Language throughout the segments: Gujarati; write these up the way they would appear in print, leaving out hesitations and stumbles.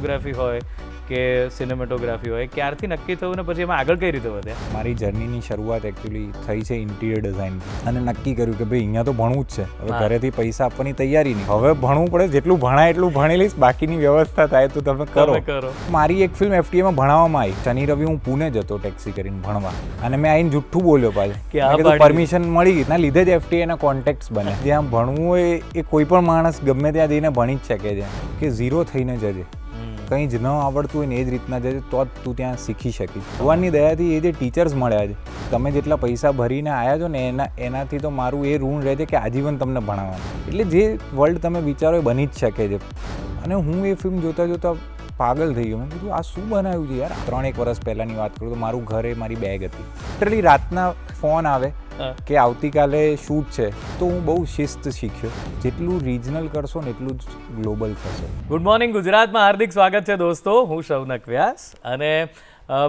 ફોટોગ્રાફી હોય કે સિનેમેટોગ્રાફી હોય, ક્યારથી નક્કી થયું ને પછી એમાં આગળ કઈ રીતે વધ્યા? મારી જર્નીની શરૂઆત એકચ્યુઅલી થઈ છે ઇન્ટિરિયર ડિઝાઇન, અને નક્કી કર્યું કે ભાઈ અહીંયા તો ભણવું જ છે. હવે ઘરેથી પૈસા આપવાની તૈયારી નહીં, હવે ભણવું પડે, જેટલું ભણાય એટલું ભણી લઈશ, બાકીની વ્યવસ્થા થાય તો તમે કરો. મારી એક ફિલ્મ FTA માં ભણાવવામાં આવી. શનિ રવિ હું પુણે જતો ટેક્સી કરીને ભણવા, અને મેં આવીને જુઠ્ઠું બોલ્યો પાછું, પરમિશન મળી ના લીધે જ FTA ના કોન્ટેક્ટ્સ બને. જ્યાં ભણવું હોય એ કોઈ પણ માણસ ગમે ત્યાં જઈને ભણી જ શકે છે, કે ઝીરો થઈને જજે, કંઈ જ ન આવડતું હોય ને એ જ રીતના જજે, તો જ તું ત્યાં શીખી શકીશ. ભગવાનની દયાથી એ જે ટીચર્સ મળ્યા છે, તમે જેટલા પૈસા ભરીને આવ્યા છો ને એનાથી તો મારું એ ઋણ રહે છે કે આજીવન તમને ભણાવવાનું. એટલે જે વર્લ્ડ તમે વિચારો એ બની જ શકે છે. અને હું એ ફિલ્મ જોતા જોતા પાગલ થઈ ગયો. મેં કીધું આ શું બનાવ્યું છે યાર. 3-1 વર્ષ પહેલાંની વાત કરું તો મારું ઘરે મારી બેગ હતી. લિટરલી રાતના ફોન આવે કે આવતીકાલે શૂટ છે, તો હું બહુ શિસ્ત શીખ્યો. જેટલું રિજનલ કરશો ને એટલું જ ગ્લોબલ થશે. ગુડ મોર્નિંગ ગુજરાતમાં હાર્દિક સ્વાગત છે દોસ્તો. હું શૌનક વ્યાસ. અને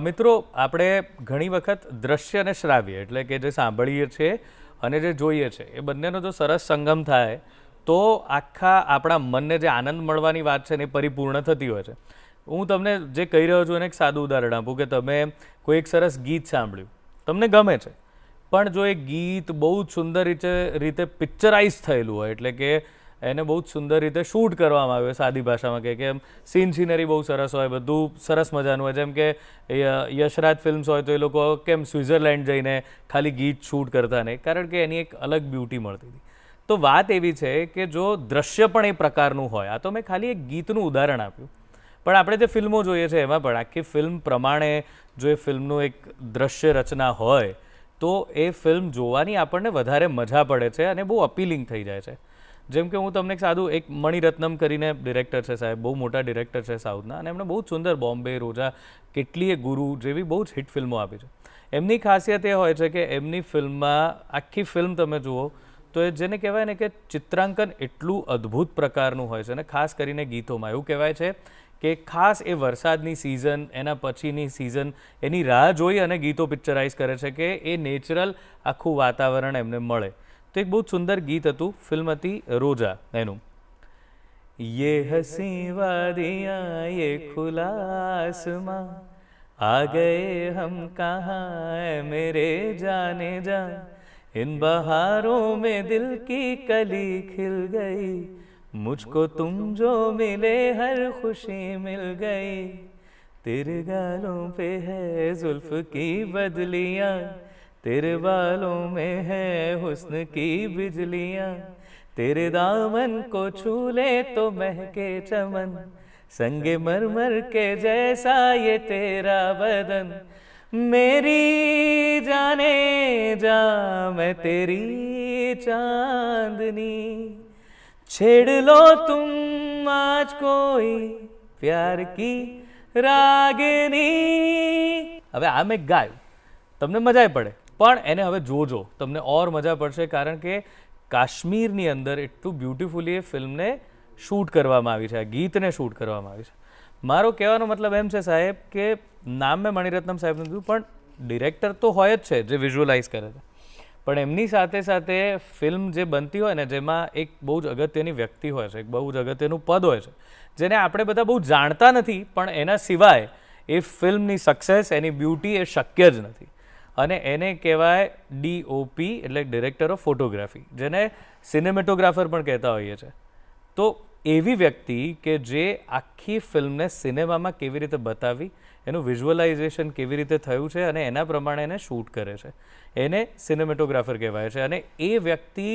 મિત્રો, આપણે ઘણી વખત દ્રશ્ય અને શ્રાવ્ય એટલે કે જે સાંભળીએ છીએ અને જે જોઈએ છે એ બંનેનો જો સરસ સંગમ થાય તો આખા આપણા મનને જે આનંદ મળવાની વાત છે ને એ પરિપૂર્ણ થતી હોય છે. હું તમને જે કહી રહ્યો છું એને એક સાદું ઉદાહરણ આપું કે તમે કોઈ એક સરસ ગીત સાંભળ્યું, તમને ગમે છે, પણ જો એ ગીત બહુ જ સુંદર રીતે પિક્ચરાઇઝ થયેલું હોય, એટલે કે એને બહુ જ સુંદર રીતે શૂટ કરવામાં આવ્યું હોય, સાદી ભાષામાં કહે કે સીન સિનરી બહુ સરસ હોય, બધું સરસ મજાનું હોય. જેમ કે યશરાજ ફિલ્મ્સ હોય તો એ લોકો કેમ સ્વિટ્ઝરલેન્ડ જઈને ખાલી ગીત શૂટ કરતા નહીં, કારણ કે એની એક અલગ બ્યુટી મળતી હતી. તો વાત એવી છે કે જો દ્રશ્ય પણ એ પ્રકારનું હોય, આ તો મેં ખાલી એક ગીતનું ઉદાહરણ આપ્યું, પણ આપણે જે ફિલ્મો જોઈએ છે એમાં પણ આખી ફિલ્મ પ્રમાણે જો એ ફિલ્મનું એક દ્રશ્ય રચના હોય તો એ ફિલ્મ જોવાની આપણને વધારે મજા પડે છે અને બહુ અપીલિંગ થઈ જાય છે. જેમ કે હું તમને એક સાદું એક મણિરત્નમ કરીને ડિરેક્ટર છે સાહેબ, બહુ મોટા ડિરેક્ટર છે સાઉથના, અને એમણે બહુ જ સુંદર બોમ્બે, રોજા, કેટલીય ગુરુ જેવી બહુ જ હિટ ફિલ્મો આપી છે. એમની ખાસિયત એ હોય છે કે એમની ફિલ્મમાં આખી ફિલ્મ તમે જુઓ તો એ જેને કહેવાય ને કે ચિત્રાંકન એટલું અદ્ભુત પ્રકારનું હોય છે, અને ખાસ કરીને ગીતોમાં એવું કહેવાય છે કે ખાસ એ વરસાદની સિઝન, એના પછીની સિઝન, એની રાહ જોઈ અને ગીતો પિક્ચરાઇઝ કરે છે કે એ નેચરલ આખું વાતાવરણ એમને મળે. તો એક બહુ સુંદર ગીત હતું, ફિલ્મ હતી રોજા, એનું યે હસી વાદિયાં યે ખુલા આસમાં આ ગયે હમ કહાં મેરે જાને જા इन बहारों में दिल की कली खिल गई मुझको तुम जो मिले हर खुशी मिल गई तेरे गालों पे है जुल्फ की बदलियाँ तेरे बालों में है हुस्न की बिजलियाँ तेरे दामन को छू ले तो महके चमन संगे मरमर के जैसा ये तेरा बदन मेरी जाने जा मैं तेरी चांदनी छेड़ लो तुम आज कोई प्यार की रागनी. હવે આ મેં ગાયું, તમને મજા પડે, પણ એને હવે જોજો, તમને ઓર મજા પડશે, કારણ કે કાશ્મીરની અંદર એટલું બ્યુટિફુલી એ ફિલ્મને શૂટ કરવામાં આવી છે, આ ગીતને શૂટ કરવામાં આવી છે. મારો કહેવાનો મતલબ એમ છે સાહેબ કે નામ મેં મણિરત્નમ સાહેબનું દીધું, પણ ડિરેક્ટર તો હોય જ છે જે વિઝ્યુઅલાઇઝ કરે છે, પણ એમની સાથે સાથે ફિલ્મ જે બનતી હોય ને જેમાં એક બહુ જ અગત્યની વ્યક્તિ હોય છે, એક બહુ જ અગત્યનું પદ હોય છે, જેને આપણે બધા બહુ જાણતા નથી, પણ એના સિવાય એ ફિલ્મની સક્સેસ, એની બ્યુટી એ શક્ય જ નથી. અને એને કહેવાય DOP એટલે ડિરેક્ટર ઓફ ફોટોગ્રાફી, જેને સિનેમેટોગ્રાફર પણ કહેતા હોઈએ છીએ. તો એવી વ્યક્તિ કે જે આખી ફિલ્મને સિનેમામાં કેવી રીતે બતાવી, એનું વિઝ્યુઅલાઇઝેશન કેવી રીતે થયું છે અને એના પ્રમાણે એને શૂટ કરે છે, એને સિનેમેટોગ્રાફર કહેવાય છે. અને એ વ્યક્તિ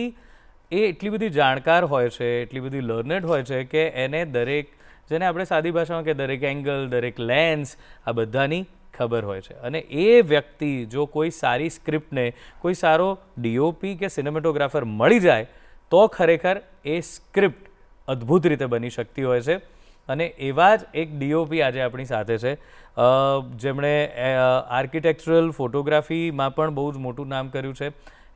એ એટલી બધી જાણકાર હોય છે, એટલી બધી લર્નેડ હોય છે કે એને દરેક, જેને આપણે સાદી ભાષામાં કે દરેક એંગલ, દરેક લેન્સ, આ બધાની ખબર હોય છે. અને એ વ્યક્તિ જો કોઈ સારી સ્ક્રિપ્ટને કોઈ સારો DOP કે સિનેમેટોગ્રાફર મળી જાય તો ખરેખર એ સ્ક્રિપ્ટ અદ્ભુત રીતે બની શકતી હોય છે. અને એવા જ એક DOP આજે આપણી સાથે છે, જેમણે આર્કિટેક્ચરલ ફોટોગ્રાફીમાં પણ બહુ જ મોટું નામ કર્યું છે.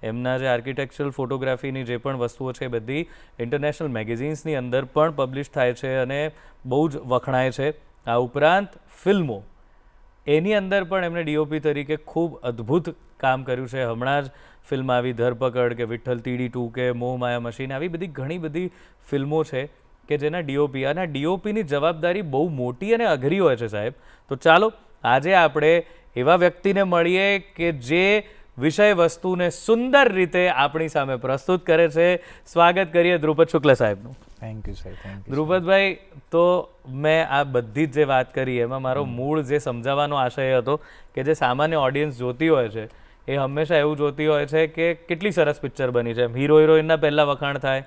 એમના જે આર્કિટેક્ચરલ ફોટોગ્રાફીની જે પણ વસ્તુઓ છે એ બધી ઇન્ટરનેશનલ મેગેઝિન્સની અંદર પણ પબ્લિશ થાય છે અને બહુ જ વખણાય છે. આ ઉપરાંત ફિલ્મો, એની અંદર પણ એમણે DOP તરીકે ખૂબ અદ્ભુત કામ કર્યું છે. હમણાં જ ફિલ્મ આવી ધરપકડ કે વિઠ્ઠલ TD2 કે મોહ માયા મશીન, આવી બધી ઘણી બધી ફિલ્મો છે કે જેના ડીઓપી, અને ડીઓપીની જવાબદારી બહુ મોટી અને અઘરી હોય છે સાહેબ. તો ચાલો આજે આપણે એવા વ્યક્તિને મળીએ કે જે વિષય વસ્તુને સુંદર રીતે આપણી સામે પ્રસ્તુત કરે છે. સ્વાગત કરીએ ધ્રુપદ શુક્લ સાહેબનું. Thank you sir, thank you. ધ્રુપદભાઈ, તો મેં આ બધી જ જે વાત કરી એમાં મારો મૂળ જે સમજાવવાનો આશય હતો કે જે સામાન્ય ઓડિયન્સ જોતી હોય છે એ હંમેશા એવું જોતી હોય છે કે કેટલી સરસ પિક્ચર બની છે. હીરો હિરોઈનના પહેલાં વખાણ થાય,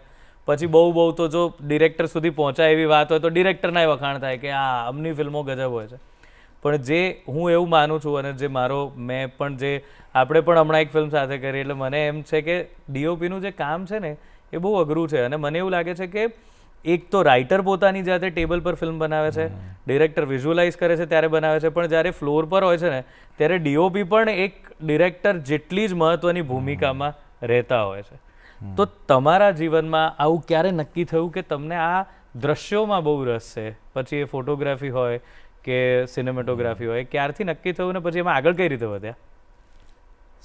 પછી બહુ તો જો ડિરેક્ટર સુધી પહોંચાય એવી વાત હોય તો ડિરેક્ટરના વખાણ થાય કે આ અમની ફિલ્મો ગજબ હોય છે. પણ જે હું એવું માનું છું અને જે મેં પણ જે આપણે પણ હમણાં એક ફિલ્મ સાથે કરી, એટલે મને એમ છે કે ડીઓપીનું જે કામ છે ને એ બહુ અઘરું છે. અને મને એવું લાગે છે કે એક તો રાઇટર પોતાની જાતે ટેબલ પર ફિલ્મ બનાવે છે, ડિરેક્ટર વિઝ્યુઅલાઇઝ કરે છે ત્યારે બનાવે છે, પણ જ્યારે ફ્લોર પર હોય છે ને ત્યારે ડીઓપી પણ એક ડિરેક્ટર જેટલી જ મહત્ત્વની ભૂમિકામાં રહેતા હોય છે. તો તમારા જીવનમાં આવું ક્યારે નક્કી થયું કે તમને આ દ્રશ્યોમાં બહુ રસ છે, પછી એ ફોટોગ્રાફી હોય કે સિનેમેટોગ્રાફી હોય, ક્યારથી નક્કી થયું ને પછી એમાં આગળ કઈ રીતે વધ્યા?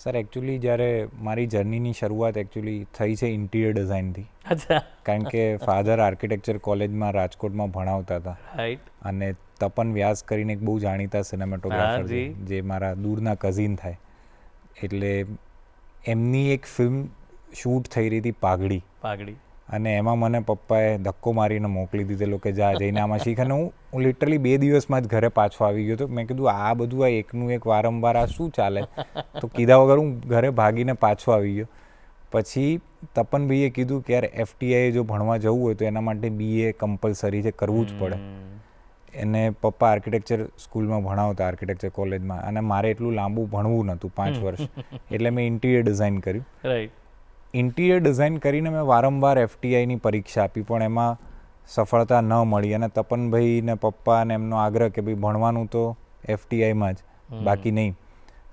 સર એકચ્યુઅલી જ્યારે મારી જર્નીની શરૂઆત એકચ્યુઅલી થઈ છે ઇન્ટિરિયર ડિઝાઇનથી. અચ્છા. કારણ કે ફાધર આર્કિટેક્ચર કોલેજમાં રાજકોટમાં ભણાવતા હતા. રાઈટ. અને તપન વ્યાસ કરીને એક બહુ જાણીતા સિનેમેટોગ્રાફર છે જે મારા દૂરના કઝિન થાય. એટલે એમની એક ફિલ્મ શૂટ થઈ રહી હતી પાઘડી. અને એમાં મને પપ્પાએ ધક્કો મારીને મોકલી દીધેલો કે જા જઈને આમાં શીખ. અને હું લિટરલી 2 દિવસમાં જ ઘરે પાછો આવી ગયો હતો. મેં કીધું આ બધું આ એકનું એક વારંવાર આ શું ચાલે, તો કીધા વગર હું ઘરે ભાગીને પાછો આવી ગયો. પછી તપનભાઈએ કીધું કે યાર FTI જો ભણવા જવું હોય તો એના માટે BA કમ્પલસરી છે, કરવું જ પડે. એને પપ્પા આર્કિટેક્ચર સ્કૂલમાં ભણાવતા, આર્કિટેક્ચર કોલેજમાં, અને મારે એટલું લાંબુ ભણવું નહોતું 5 વર્ષ, એટલે મેં ઇન્ટિરિયર ડિઝાઇન કર્યું. રાઈટ. ઇન્ટિરિયર ડિઝાઇન કરીને મેં વારંવાર FTIની પરીક્ષા આપી, પણ એમાં સફળતા ન મળી. અને તપનભાઈ ને પપ્પા ને એમનો આગ્રહ કે ભાઈ ભણવાનું તો FTIમાં જ, બાકી નહીં.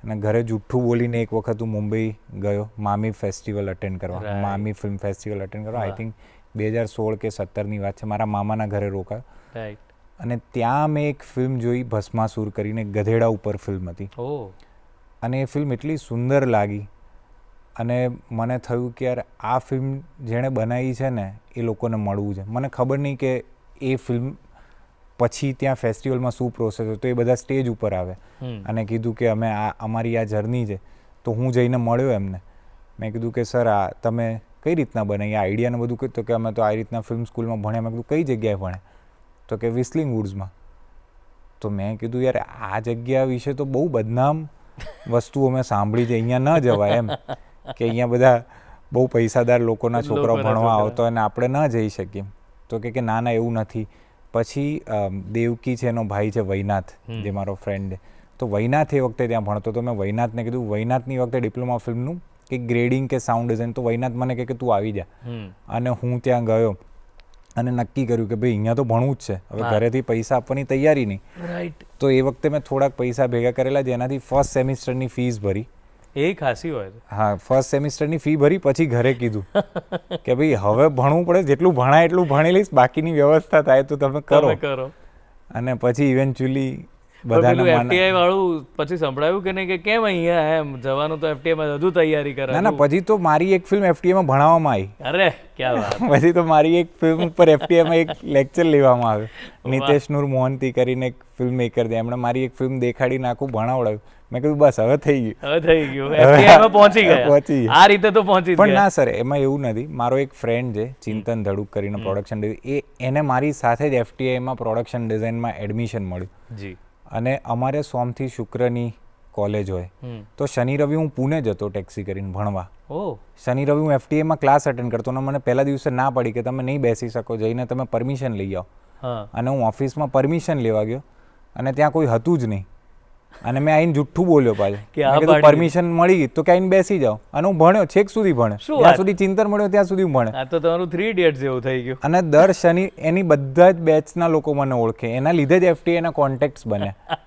અને ઘરે જુઠ્ઠું બોલીને એક વખત હું મુંબઈ ગયો મામી ફેસ્ટિવલ અટેન્ડ કરવા, મામી ફિલ્મ ફેસ્ટિવલ અટેન્ડ કરવા. આઈ થિંક 2016 કે 17ની વાત છે. મારા મામાના ઘરે રોકાયો. રાઈટ. અને ત્યાં મેં એક ફિલ્મ જોઈ, ભસ્માસુર કરીને, ગધેડા ઉપર ફિલ્મ હતી. અને એ ફિલ્મ એટલી સુંદર લાગી અને મને થયું કે યાર આ ફિલ્મ જેણે બનાવી છે ને એ લોકોને મળવું છે. મને ખબર નહીં કે એ ફિલ્મ પછી ત્યાં ફેસ્ટિવલમાં શું પ્રોસેસ હતો. એ બધા સ્ટેજ ઉપર આવે અને કીધું કે અમે અમારી આ જર્ની છે. તો હું જઈને મળ્યો એમને. મેં કીધું કે સર આ તમે કઈ રીતના બનાવી, આ આઈડિયાને બધું કીધું કે અમે તો આ રીતના ફિલ્મ સ્કૂલમાં ભણ્યા. મેં કીધું કઈ જગ્યાએ ભણે? તો કે વિસ્લિંગ વુડ્સમાં. તો મેં કીધું યાર આ જગ્યા વિશે તો બહુ બદનામ વસ્તુઓ મેં સાંભળી છે, અહીંયા ન જવાય એમ, કે અહીંયા બધા બહુ પૈસાદાર લોકોના છોકરાઓ ભણવા આવતો અને આપણે ન જઈ શકીએ. તો કે ના ના એવું નથી. પછી દેવકી છે, એનો ભાઈ છે વૈનાથ, જે મારો ફ્રેન્ડ છે. તો વૈનાથ એ વખતે ત્યાં ભણતો. તો મેં વૈનાથને કીધું, વૈનાથની વખતે ડિપ્લોમા ફિલ્મનું કે ગ્રેડિંગ કે સાઉન્ડ ડિઝાઇન, તો વૈનાથ મને કહે કે તું આવી જા. અને હું ત્યાં ગયો અને નક્કી કર્યું કે ભાઈ અહીંયા તો ભણવું જ છે, હવે ઘરેથી પૈસા આપવાની તૈયારી નહીં. રાઈટ. તો એ વખતે મેં થોડાક પૈસા ભેગા કરેલા, જેનાથી ફર્સ્ટ સેમિસ્ટરની ફીસ ભરી. એ ખાસી હોય છે. હા, ફર્સ્ટ સેમિસ્ટરની ફી ભરી. પછી ઘરે કીધું કે ભાઈ હવે ભણવું પડે, જેટલું ભણાય એટલું ભણી લઈશ, બાકીની વ્યવસ્થા થાય તો તમે કરો. અને પછી ઇવેન્ચ્યુઅલી બધાને FTI વાળું પછી સંભળાયું કે નહીં કે કેમ અહીંયા એમ જવાનું, તો FTI માં હજુ તૈયારી કરે? ના, પછી તો મારી એક ફિલ્મ FTI માં ભણાવવામાં આવી. અરે ક્યાં વાત. પછી તો મારી એક ફિલ્મ ઉપર FTI માં એક લેક્ચર લેવામાં આવ્યો. નિતેશ નૂર મોહંતી કરીને એક ફિલ્મ મેકર છે, એમણે મારી એક ફિલ્મ દેખાડી નાખું, ભણાવડાવ્યું. મેં કીધું બસ હવે થઈ ગયું. FTI માં પહોંચી ગયા. આ રીતે તો પહોંચી ગયા. પણ ના સર, એમાં એવું નથી. મારો એક ફ્રેન્ડ છે ચિંતન ધડુક કરીને, પ્રોડક્શન ડિઝાઇન, એને મારી સાથે જ FTI માં પ્રોડક્શન ડિઝાઇનમાં એડમિશન મળ્યું. જી. અને અમારે સોમથી શુક્રની કોલેજ હોય, તો શનિ રવિ હું પુણે જતો ટેક્સી કરીને ભણવા. શનિ રવિ હું FTI માં ક્લાસ અટેન્ડ કરતો. અને મને પહેલા દિવસે ના પડી કે તમે નહીં બેસી શકો, જઈને તમે પરમિશન લઈ આવો. અને હું ઓફિસમાં પરમિશન લેવા ગયો અને ત્યાં કોઈ હતું જ નહીં. અને મેં આવીને જુઠ્ઠું બોલ્યો પાછું, પરમિશન મળી તો કે આવીને બેસી જાઓ. અને હું ભણ્યો, છેક સુધી ભણ્યો, જ્યાં સુધી ચિંતન મળ્યો ત્યાં સુધી હું ભણ્યો. તો તમારું 3 ઇડિયટ્સ જેવું થઈ ગયું. અને દર શનિ એની બધા જ બેચના લોકો મને ઓળખે, એના લીધે જ FTI ના કોન્ટેક્ટ્સ બન્યા.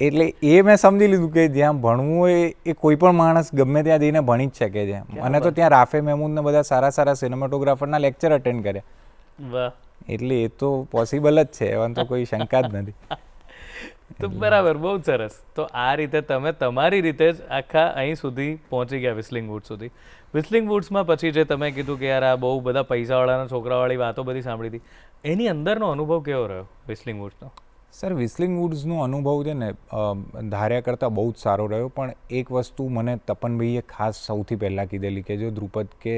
એટલે એ મેં સમજી લીધું કે જ્યાં ભણવું હોય એ કોઈ પણ માણસ ગમે ત્યાં જઈને ભણી જ શકે છે. અને તો ત્યાં રાફે મહેમૂદ ને બધા સારા સારા સિનેમેટોગ્રાફરના લેક્ચર અટેન્ડ કર્યા. એટલે એ તો પોસિબલ જ છે, એમાં તો કોઈ શંકા જ નથી. તો બરાબર, બહુ જ સરસ. તો આ રીતે તમે તમારી રીતે જ આખા અહીં સુધી પહોંચી ગયા વિસ્લિંગ વુડ સુધી. વિસ્લિંગ વુડ્સમાં પછી જે તમે કીધું કે યાર આ બહુ બધા પૈસાવાળાના છોકરાવાળી વાતો બધી સાંભળી હતી, એની અંદરનો અનુભવ કેવો રહ્યો વિસ્લિંગ વુડ્સનો? સર વિસ્લિંગ વુડ્સનો અનુભવ છે ને ધાર્યા કરતાં બહુ જ સારો રહ્યો. પણ એક વસ્તુ મને તપનભાઈએ ખાસ સૌથી પહેલાં કીધેલી કે જો ધ્રુપદ કે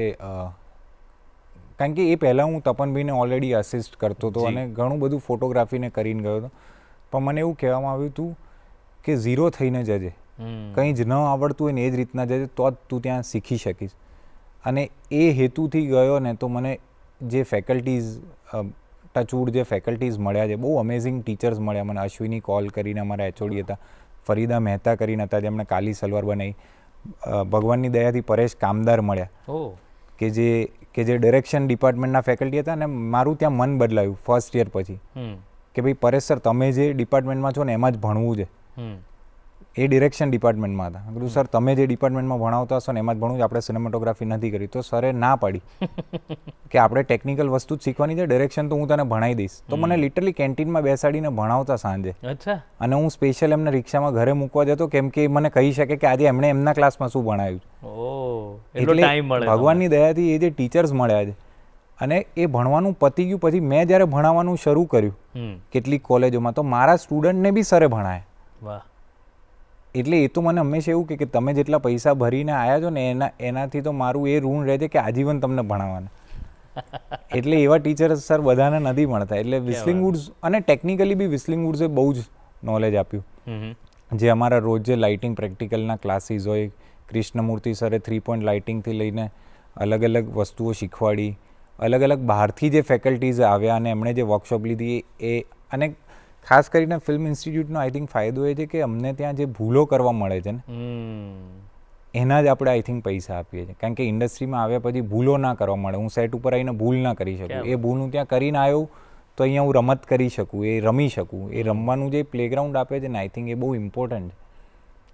કારણ કે એ પહેલાં હું તપનભાઈને ઓલરેડી અસિસ્ટ કરતો હતો અને ઘણું બધું ફોટોગ્રાફીને કરીને ગયો હતો. પણ મને એવું કહેવામાં આવ્યું હતું કે ઝીરો થઈને જજે, કંઈ જ ન આવડતું હોય ને એ જ રીતના જજે, તો જ તું ત્યાં શીખી શકીશ. અને એ હેતુથી ગયો ને તો મને જે ફેકલ્ટીઝ ટચવુડ જે ફેકલ્ટીઝ મળ્યા છે, બહુ અમેઝિંગ ટીચર્સ મળ્યા મને. અશ્વિની કોલ કરીને અમારા એચઓડી હતા, ફરીદા મહેતા કરીને હતા જેમણે કાલી સલવાર બનાવી, ભગવાનની દયાથી પરેશ કામદાર મળ્યા કે જે ડિરેક્શન ડિપાર્ટમેન્ટના ફેકલ્ટી હતા. અને મારું ત્યાં મન બદલાયું ફર્સ્ટ યર પછી કે ભાઈ પરેશ સર તમે જે ડિપાર્ટમેન્ટમાં છો ને એમાં જ ભણવું છે. એ ડિરેક્શન ડિપાર્ટમેન્ટમાં હતા. કીધું સર તમે જે ડિપાર્ટમેન્ટમાં ભણાવતા હશો ને એમાં જ ભણવું છે, આપણે સિનેમેટોગ્રાફી નથી કરી. તો સરે ના પાડી કે આપણે ટેકનિકલ વસ્તુ જ શીખવાની છે, ડિરેક્શન તો હું તને ભણાવી દઈશ. તો મને લિટરલી કેન્ટીનમાં બેસાડીને ભણાવતા સાંજે. અને હું સ્પેશિયલ એમને રિક્ષામાં ઘરે મૂકવા જતો કેમ કે મને કહી શકે કે આજે એમણે એમના ક્લાસમાં શું ભણાવ્યું. એટલે ભગવાનની દયાથી એ જે ટીચર્સ મળ્યા છે અને એ ભણવાનું પતી ગયું પછી મેં જ્યારે ભણાવવાનું શરૂ કર્યું કેટલીક કોલેજોમાં, તો મારા સ્ટુડન્ટને બી સરે ભણાય. એટલે એ તો મને હંમેશા એવું કે તમે જેટલા પૈસા ભરીને આવ્યા છો ને એનાથી તો મારું એ ઋણ રહે છે કે આજીવન તમને ભણાવવાના. એટલે એવા ટીચર્સ સર બધાને નથી મળતા. એટલે વિસ્લિંગ વુડ્સ અને ટેકનિકલી બી વિસ્લિંગ વુડ્સે બહુ જ નોલેજ આપ્યું. જે અમારા રોજ જે લાઇટિંગ પ્રેક્ટિકલના ક્લાસીસ હોય, કૃષ્ણમૂર્તિ સરે 3 પોઈન્ટ લાઇટિંગથી લઈને અલગ અલગ વસ્તુઓ શીખવાડી. અલગ અલગ બહારથી જે ફેકલ્ટીઝ આવ્યા અને એમણે જે વર્કશોપ લીધી એ. અને ખાસ કરીને ફિલ્મ ઇન્સ્ટિટ્યૂટનો આઈ થિંક ફાયદો એ છે કે અમને ત્યાં જે ભૂલો કરવા મળે છે ને એના જ આપણે આઈ થિંક પૈસા આપીએ છીએ. કારણ કે ઇન્ડસ્ટ્રીમાં આવ્યા પછી ભૂલો ના કરવા મળે. હું સેટ ઉપર આવીને ભૂલ ના કરી શકું. એ ભૂલ હું ત્યાં કરીને આવ્યો તો અહીંયા હું રમત કરી શકું, એ રમી શકું. એ રમવાનું જે પ્લેગ્રાઉન્ડ આપે છે ને આઈ થિંક એ બહુ ઇમ્પોર્ટન્ટ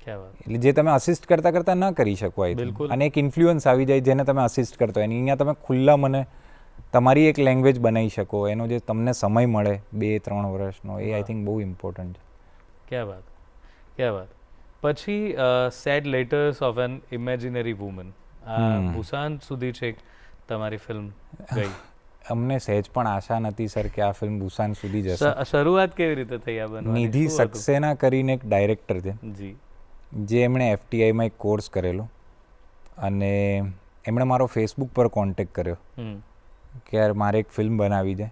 છે. એટલે જે તમે અસિસ્ટ કરતાં કરતાં ન કરી શકો આઈ થિંક. અને એક ઇન્ફ્લુઅન્સ આવી જાય જેને તમે અસિસ્ટ કરતો હોય અને અહીંયા તમે ખુલ્લા મને તમારી એક લેંગ્વેજ બનાવી શકો. એનો જે તમને સમય મળે 2-3 વર્ષનો, એ આઈ થિંક બહુ ઇમ્પોર્ટન્ટ છે. ક્યાં વાત, ક્યાં વાત. પછી sad letters of an imaginary woman, આ બુસાન સુધી છે તમારી ફિલ્મ ગઈ. અમને સહેજ પણ આશા નથી સર કે આ ફિલ્મ બુસાન સુધી જશે. શરૂઆત કેવી રીતે થઈ આ બનવાની? નિધિ સક્સેના કરીને એક ડાયરેક્ટર છે જે એમણે FTIમાં એક કોર્સ કરેલો અને એમણે મારો ફેસબુક પર કોન્ટેક્ટ કર્યો કે યાર મારે એક ફિલ્મ બનાવી છે.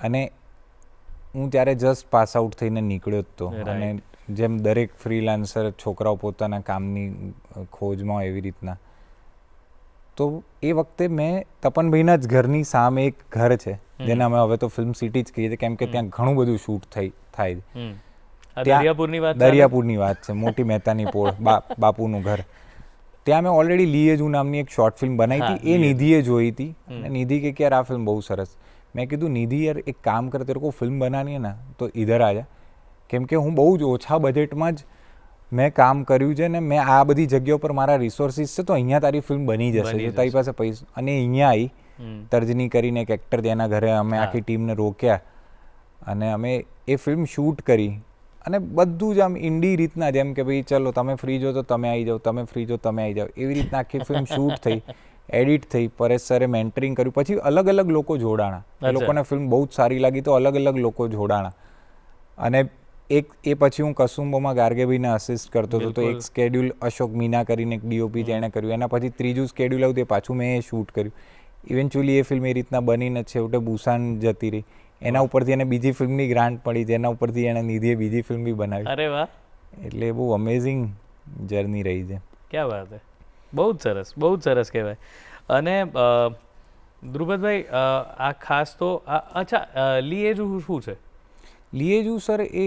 અને હું ત્યારે જસ્ટ પાસ આઉટ થઈને નીકળ્યો જ હતો. અને જેમ દરેક ફ્રીલાન્સર છોકરાઓ પોતાના કામની ખોજમાં હોય એવી રીતના, તો એ વખતે મેં તપનભાઈના જ ઘરની સામે એક ઘર છે જેને અમે હવે તો ફિલ્મ સિટી જ કહીએ છીએ કેમ કે ત્યાં ઘણું બધું શૂટ થાય છે. દરિયાપુરની વાત છે, મોટી મહેતાની પોળ, બાપુનું ઘર. ત્યાં મેં ઓલરેડી લીએજુ નામની એક શોર્ટ ફિલ્મ બનાવી હતી. એ નિધિએ જોઈ હતી અને નિધિ કે યાર આ ફિલ્મ બહુ સરસ. મેં કીધું નિધિ યાર એક કામ કર, તેરે કો ફિલ્મ બનાની હે ના તો ઇધર આ જા. કેમ કે હું બહુ જ ઓછા બજેટમાં જ મેં કામ કર્યું છે ને મેં આ બધી જગ્યાઓ પર મારા રિસોર્સિસ છે, તો અહીંયા તારી ફિલ્મ બની જશે જો તારી પાસે પૈસા. અને અહીંયા આવી તર્જની કરીને એક એક્ટર જેના ઘરે અમે આખી ટીમને રોક્યા અને અમે એ ફિલ્મ શૂટ કરી. અને બધું જ આમ ઇન્ડી રીતના, જેમ કે ભાઈ ચલો તમે ફ્રી જો તો તમે આવી જાઓ, તમે ફ્રી જો તમે આવી જાઓ, એવી રીતના આખી ફિલ્મ શૂટ થઈ, એડિટ થઈ. પરેશ સરે મેન્ટરિંગ કર્યું. પછી અલગ અલગ લોકો જોડાણા. એ લોકોને ફિલ્મ બહુ જ સારી લાગી તો અલગ અલગ લોકો જોડાણા. અને એ પછી હું કસુંબોમાં ગાર્ગેભાઈને અસિસ્ટ કરતો હતો. તો એક સ્કેડ્યુલ અશોક મીના કરીને એક DOP જેણે કર્યું. એના પછી ત્રીજું સ્કેડ્યુલ આવ્યું તે પાછું મેં એ શૂટ કર્યું. ઇવેન્ચ્યુઅલી એ ફિલ્મ એ રીતના બનીને છેવટે બુસાન જતી રહી. એના ઉપરથી એને બીજી ફિલ્મની ગ્રાન્ટ પડી, જેના ઉપરથી એને નિધિએ બીજી ફિલ્મ બી બનાવી. અરે વાહ. એટલે બહુ અમેઝિંગ જર્ની રહી છે. ક્યાં વાત છે. બહુ જ સરસ, બહુ જ સરસ કહેવાય. અને ધ્રુપદભાઈ આ ખાસ તો અચ્છા લીએજુ શું છે? લીએજુ સર એ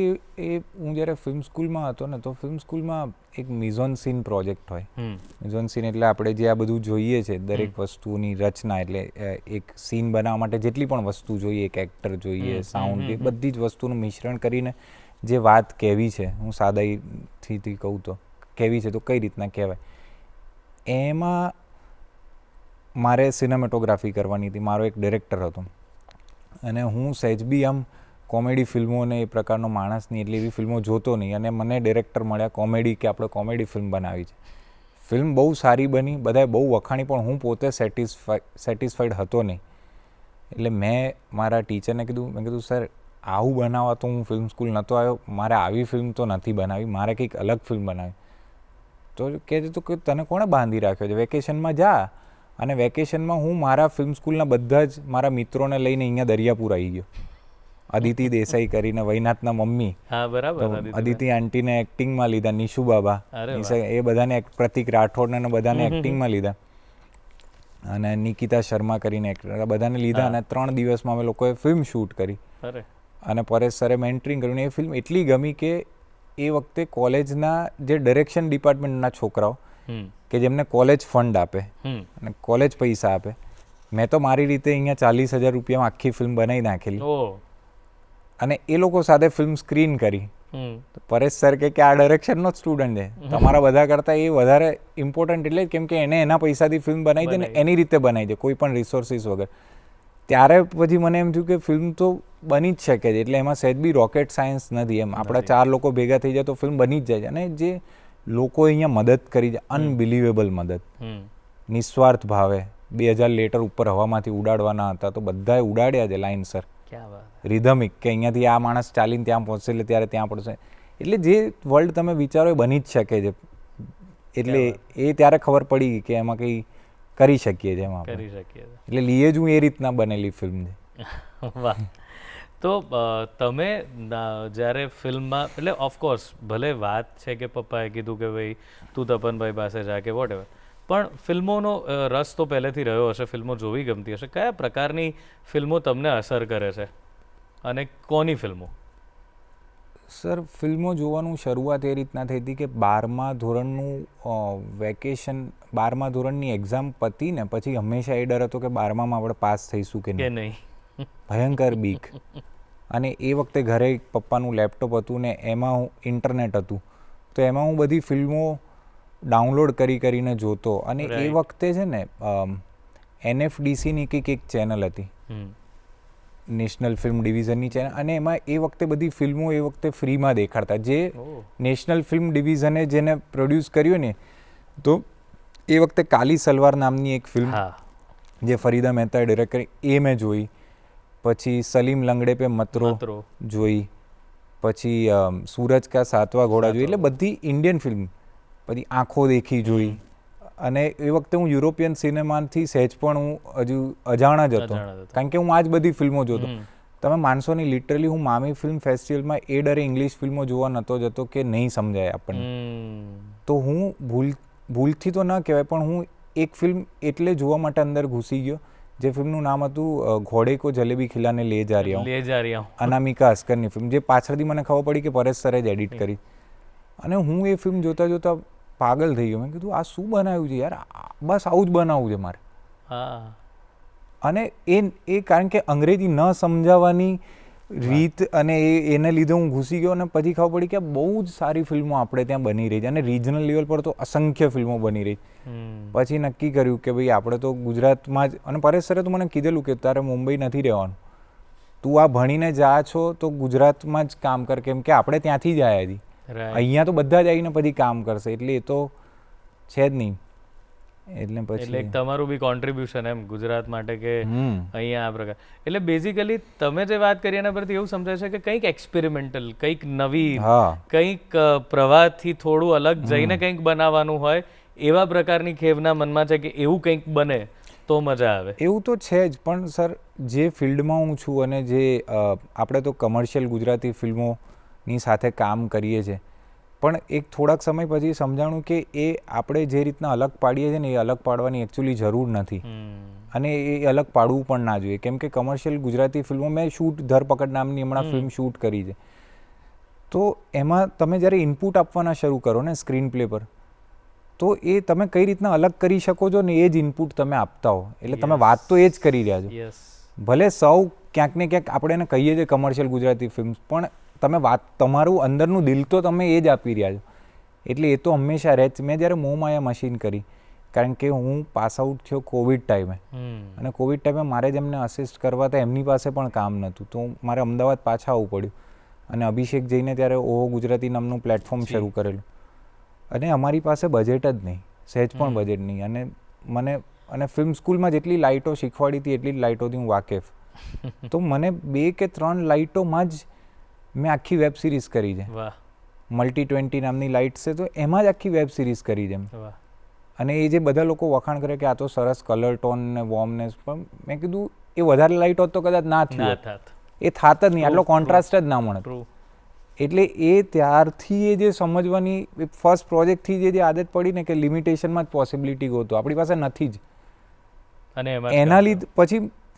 હું જ્યારે ફિલ્મ સ્કૂલમાં હતો ને તો ફિલ્મ સ્કૂલમાં એક મિઝોન સીન પ્રોજેક્ટ હોય. મિઝોન સીન એટલે આપણે જે આ બધું જોઈએ છે દરેક વસ્તુની રચના, એટલે એક સીન બનાવવા માટે જેટલી પણ વસ્તુ જોઈએ, એક એક્ટર જોઈએ, સાઉન્ડ, એ બધી જ વસ્તુનું મિશ્રણ કરીને જે વાત કહેવી છે, હું સાદાઈથી કહું તો કહેવી છે તો કઈ રીતના કહેવાય, એમાં મારે સિનેમેટોગ્રાફી કરવાની હતી. મારો એક ડિરેક્ટર હતો અને હું સહેજ બી આમ કોમેડી ફિલ્મો ને એ પ્રકારનો માણસ નહીં, એટલે એવી ફિલ્મો જોતો નહીં. અને મને ડિરેક્ટર મળ્યા કોમેડી, કે આપણે કોમેડી ફિલ્મ બનાવી છે. ફિલ્મ બહુ સારી બની, બધાએ બહુ વખાણી, પણ હું પોતે સેટિસ્ફાઈડ હતો નહીં. એટલે મેં મારા ટીચરને કીધું, મેં કીધું સર આવું બનાવવા તો હું ફિલ્મ સ્કૂલ નહોતો આવ્યો, મારે આવી ફિલ્મ તો નથી બનાવી, મારે કંઈક અલગ ફિલ્મ બનાવી. તો કહેતું હતું કે તને કોણે બાંધી રાખ્યો છે, વેકેશનમાં જા. અને વેકેશનમાં હું મારા ફિલ્મ સ્કૂલના બધા જ મારા મિત્રોને લઈને અહીંયા દરિયાપુર આવી ગયો. અદિતિ દેસાઈ કરીને, વૈનાથના મમ્મી, હા બરાબર, અદિતિ આંટીને એક્ટિંગમાં લીધા, નિશુ બાબા, એ બધાને, પ્રતિક રાઠોડને બધાને એક્ટિંગમાં લીધા, અને નિકિતા શર્મા કરીને એક્ટર, બધાને લીધા. અને 3 દિવસમાં અમે લોકોએ ફિલ્મ શૂટ કરી. અને પરેશ સરે મેન્ટરિંગ કર્યું. એ ફિલ્મ એટલી ગમી કે એ વખતે કોલેજના જે ડિરેક્શન ડિપાર્ટમેન્ટના છોકરાઓ કે જેમને કોલેજ ફંડ આપે અને કોલેજ પૈસા આપે, મેં તો મારી રીતે અહીંયા 40,000 રૂપિયામાં આખી ફિલ્મ બનાવી નાખેલી. અને એ લોકો સાથે ફિલ્મ સ્ક્રીન કરી. પરેશ સર કે આ ડિરેક્શનનો જ સ્ટુડન્ટ છે, તમારા બધા કરતાં એ વધારે ઇમ્પોર્ટન્ટ, એટલે કેમ કે એને એના પૈસાથી ફિલ્મ બનાવી છે ને એની રીતે બનાવી છે, કોઈ પણ રિસોર્સિસ વગર. ત્યારે પછી મને એમ થયું કે ફિલ્મ તો બની જ શકે છે, એટલે એમાં સહેજ બી રોકેટ સાયન્સ નથી. એમ આપણા 4 લોકો ભેગા થઈ જાય તો ફિલ્મ બની જ જાય છે. અને જે લોકો અહીંયા મદદ કરી છે, અનબિલિવેબલ મદદ, નિસ્વાર્થ ભાવે. 2000 લીટર ઉપર હવામાંથી ઉડાડવાના હતા તો બધાએ ઉડાડ્યા છે લાઇનસર, રિધમિક, કે અહીંયાથી આ માણસ ચાલીને ત્યાં પહોંચશે એટલે ત્યારે ત્યાં પડશે. એટલે જે વર્લ્ડ તમે વિચારો એ બની જ શકે છે. એટલે એ ત્યારે ખબર પડી કે એમાં કંઈ કરી શકીએ છીએ એમાં કરી શકીએ. એટલે લીએ જ હું એ રીતના બનેલી ફિલ્મ છે. વાહ. તો તમે જ્યારે ફિલ્મમાં, એટલે ઓફકોર્સ ભલે વાત છે કે પપ્પાએ કીધું કે ભાઈ તું તપનભાઈ પાસે જા કે વોટ એવર, પણ ફિલ્મોનો રસ તો પહેલેથી રહ્યો હશે, ફિલ્મો જોવી ગમતી હશે. કયા પ્રકારની ફિલ્મો તમને અસર કરે છે અને કોની ફિલ્મો? સર ફિલ્મો જોવાનું શરૂઆત એ રીતના થઈ હતી કે 12મા ધોરણનું વેકેશન, 12મા ધોરણની એક્ઝામ પતી ને પછી હંમેશા એ ડર હતો કે 12મામાં આપણે પાસ થઈશું કે નહીં. ભયંકર બીક. અને એ વખતે ઘરે પપ્પાનું લેપટોપ હતું ને એમાં ઇન્ટરનેટ હતું, તો એમાં હું બધી ફિલ્મો ડાઉનલોડ કરીને જોતો. અને એ વખતે છે ને NFDCની કંઈક એક ચેનલ હતી, નેશનલ ફિલ્મ ડિવિઝનની ચેનલ, અને એમાં એ વખતે બધી ફિલ્મો એ વખતે ફ્રીમાં દેખાડતા. જે નેશનલ ફિલ્મ ડિવિઝને જેને પ્રોડ્યુસ કર્યું ને, તો એ વખતે કાલી સલવાર નામની એક ફિલ્મ જે ફરીદા મહેતાએ ડિરેક્ટ કરી, એ મેં જોઈ. પછી સલીમ લંગડે પે મતરો જોઈ. પછી સૂરજ કા સાતવા ઘોડા જોઈ. એટલે બધી ઇન્ડિયન ફિલ્મ. પછી આંખો દેખી જોઈ. અને એ વખતે હું યુરોપિયન સિનેમાથી સહેજ પણ હું હજુ અજાણ જ હતો, કારણ કે હું આ જ બધી ફિલ્મો જોતો. તમે માનશો નહીં, લિટરલી હું મામી ફિલ્મ ફેસ્ટિવલમાં એ ડરે ઇંગ્લિશ ફિલ્મો જોવા નહોતો જતો કે નહીં સમજાય આપણને. તો હું ભૂલથી તો ન કહેવાય, પણ હું એક ફિલ્મ એટલે જોવા માટે અંદર ઘૂસી ગયો, જે ફિલ્મનું નામ હતું ઘોડે કો જલેબી ખિલાને લે જા રહ્યા હું, અનામિકા અસ્કરની ફિલ્મ, જે પાછળથી મને ખબર પડી કે પરેશ સરે જ એડિટ કરી. અને હું એ ફિલ્મ જોતા જોતા પાગલ થઈ ગયો. મેં કીધું આ શું બનાવ્યું છે યાર, બસ આવું જ બનાવવું છે મારે. અને એ કારણ કે અંગ્રેજી ન સમજાવવાની રીત, અને એને લીધે હું ઘૂસી ગયો. અને પછી ખબર પડી કે બહુ જ સારી ફિલ્મો આપણે ત્યાં બની રહી છે, અને રિજનલ લેવલ પર તો અસંખ્ય ફિલ્મો બની રહી. પછી નક્કી કર્યું કે ભાઈ આપણે તો ગુજરાતમાં જ, અને પરેશ સરે તો મને કીધેલું કે તારે મુંબઈ નથી રહેવાનું, તું આ ભણીને જા છો તો ગુજરાતમાં જ કામ કર, કેમ કે આપણે ત્યાંથી જ આવ્યા છીએ. અહીંયા તો બધા જ આવીને પછી કામ કરશે, એટલે એ તો છે જ નહીં. એટલે પછી એક તમારું બી કોન્ટ્રીબ્યુશન એમ ગુજરાત માટે કે અહીંયા આ પ્રકાર. એટલે બેઝિકલી તમે જે વાત કરી એના પરથી એવું સમજાય છે કે કંઈક એક્સપેરિમેન્ટલ, કંઈક નવી, કંઈક પ્રવાહથી થોડું અલગ જઈને કંઈક બનાવવાનું હોય, એવા પ્રકારની ખેવના મનમાં છે કે એવું કંઈક બને તો મજા આવે. એવું તો છે જ, પણ સર જે ફિલ્ડમાં હું છું અને જે આપણે તો કમર્શિયલ ગુજરાતી ફિલ્મોની સાથે કામ કરીએ છીએ, પણ એક થોડાક સમય પછી સમજાણું કે એ આપણે જે રીતના અલગ પાડીએ છીએ ને એ અલગ પાડવાની એકચ્યુઅલી જરૂર નથી. અને એ અલગ પાડવું પણ ના જોઈએ, કેમ કે કમર્શિયલ ગુજરાતી ફિલ્મો, મેં ધરપકડ નામની હમણાં ફિલ્મ શૂટ કરી છે, તો એમાં તમે જ્યારે ઇનપુટ આપવાના શરૂ કરો ને સ્ક્રીન પ્લે પર, તો એ તમે કઈ રીતના અલગ કરી શકો છો ને એ જ ઇનપુટ તમે આપતા હો. એટલે તમે વાત તો એ જ કરી રહ્યા છો. ભલે સૌ ક્યાંક ને ક્યાંક આપણે એને કહીએ છીએ કમર્શિયલ ગુજરાતી ફિલ્મ, પણ તમે વાત, તમારું અંદરનું દિલ તો તમે એ જ આપી રહ્યા છો. એટલે એ તો હંમેશા રહે જ. મેં જ્યારે મોહમાયા મશીન કરી કારણ કે હું પાસ આઉટ થયો કોવિડ ટાઈમે, અને કોવિડ ટાઈમે મારે જેમને અસિસ્ટ કરવા હતા એમની પાસે પણ કામ નહોતું, તો મારે અમદાવાદ પાછા આવવું પડ્યું. અને અભિષેક જઈને ત્યારે ઓહો ગુજરાતી નામનું પ્લેટફોર્મ શરૂ કરેલું, અને અમારી પાસે બજેટ જ નહીં, સહેજ પણ બજેટ નહીં. અને ફિલ્મ સ્કૂલમાં જેટલી લાઇટો શીખવાડી હતી એટલી જ લાઇટોથી હું વાકેફ. તો મને 2 કે 3 લાઇટોમાં જ મેં આખી વેબ સિરીઝ કરી છે. Multi-20 નામની લાઇટ્સ છે, તો એમાં જ આખી વેબ સિરીઝ કરી છે. અને એ જે બધા લોકો વખાણ કરે કે આ તો સરસ કલર ટોન ને વોર્મનેસ, પણ મેં કીધું એ વધારે લાઇટ હોત તો કદાચ ના થયું, એ થાત જ નહીં, આટલો કોન્ટ્રાસ્ટ જ ના મળે. એટલે એ ત્યારથી એ જે સમજવાની ફર્સ્ટ પ્રોજેક્ટથી જે આદત પડી ને કે લિમિટેશનમાં જ પોસિબિલિટી ગોતો, આપણી પાસે નથી જ. અને એના લીધે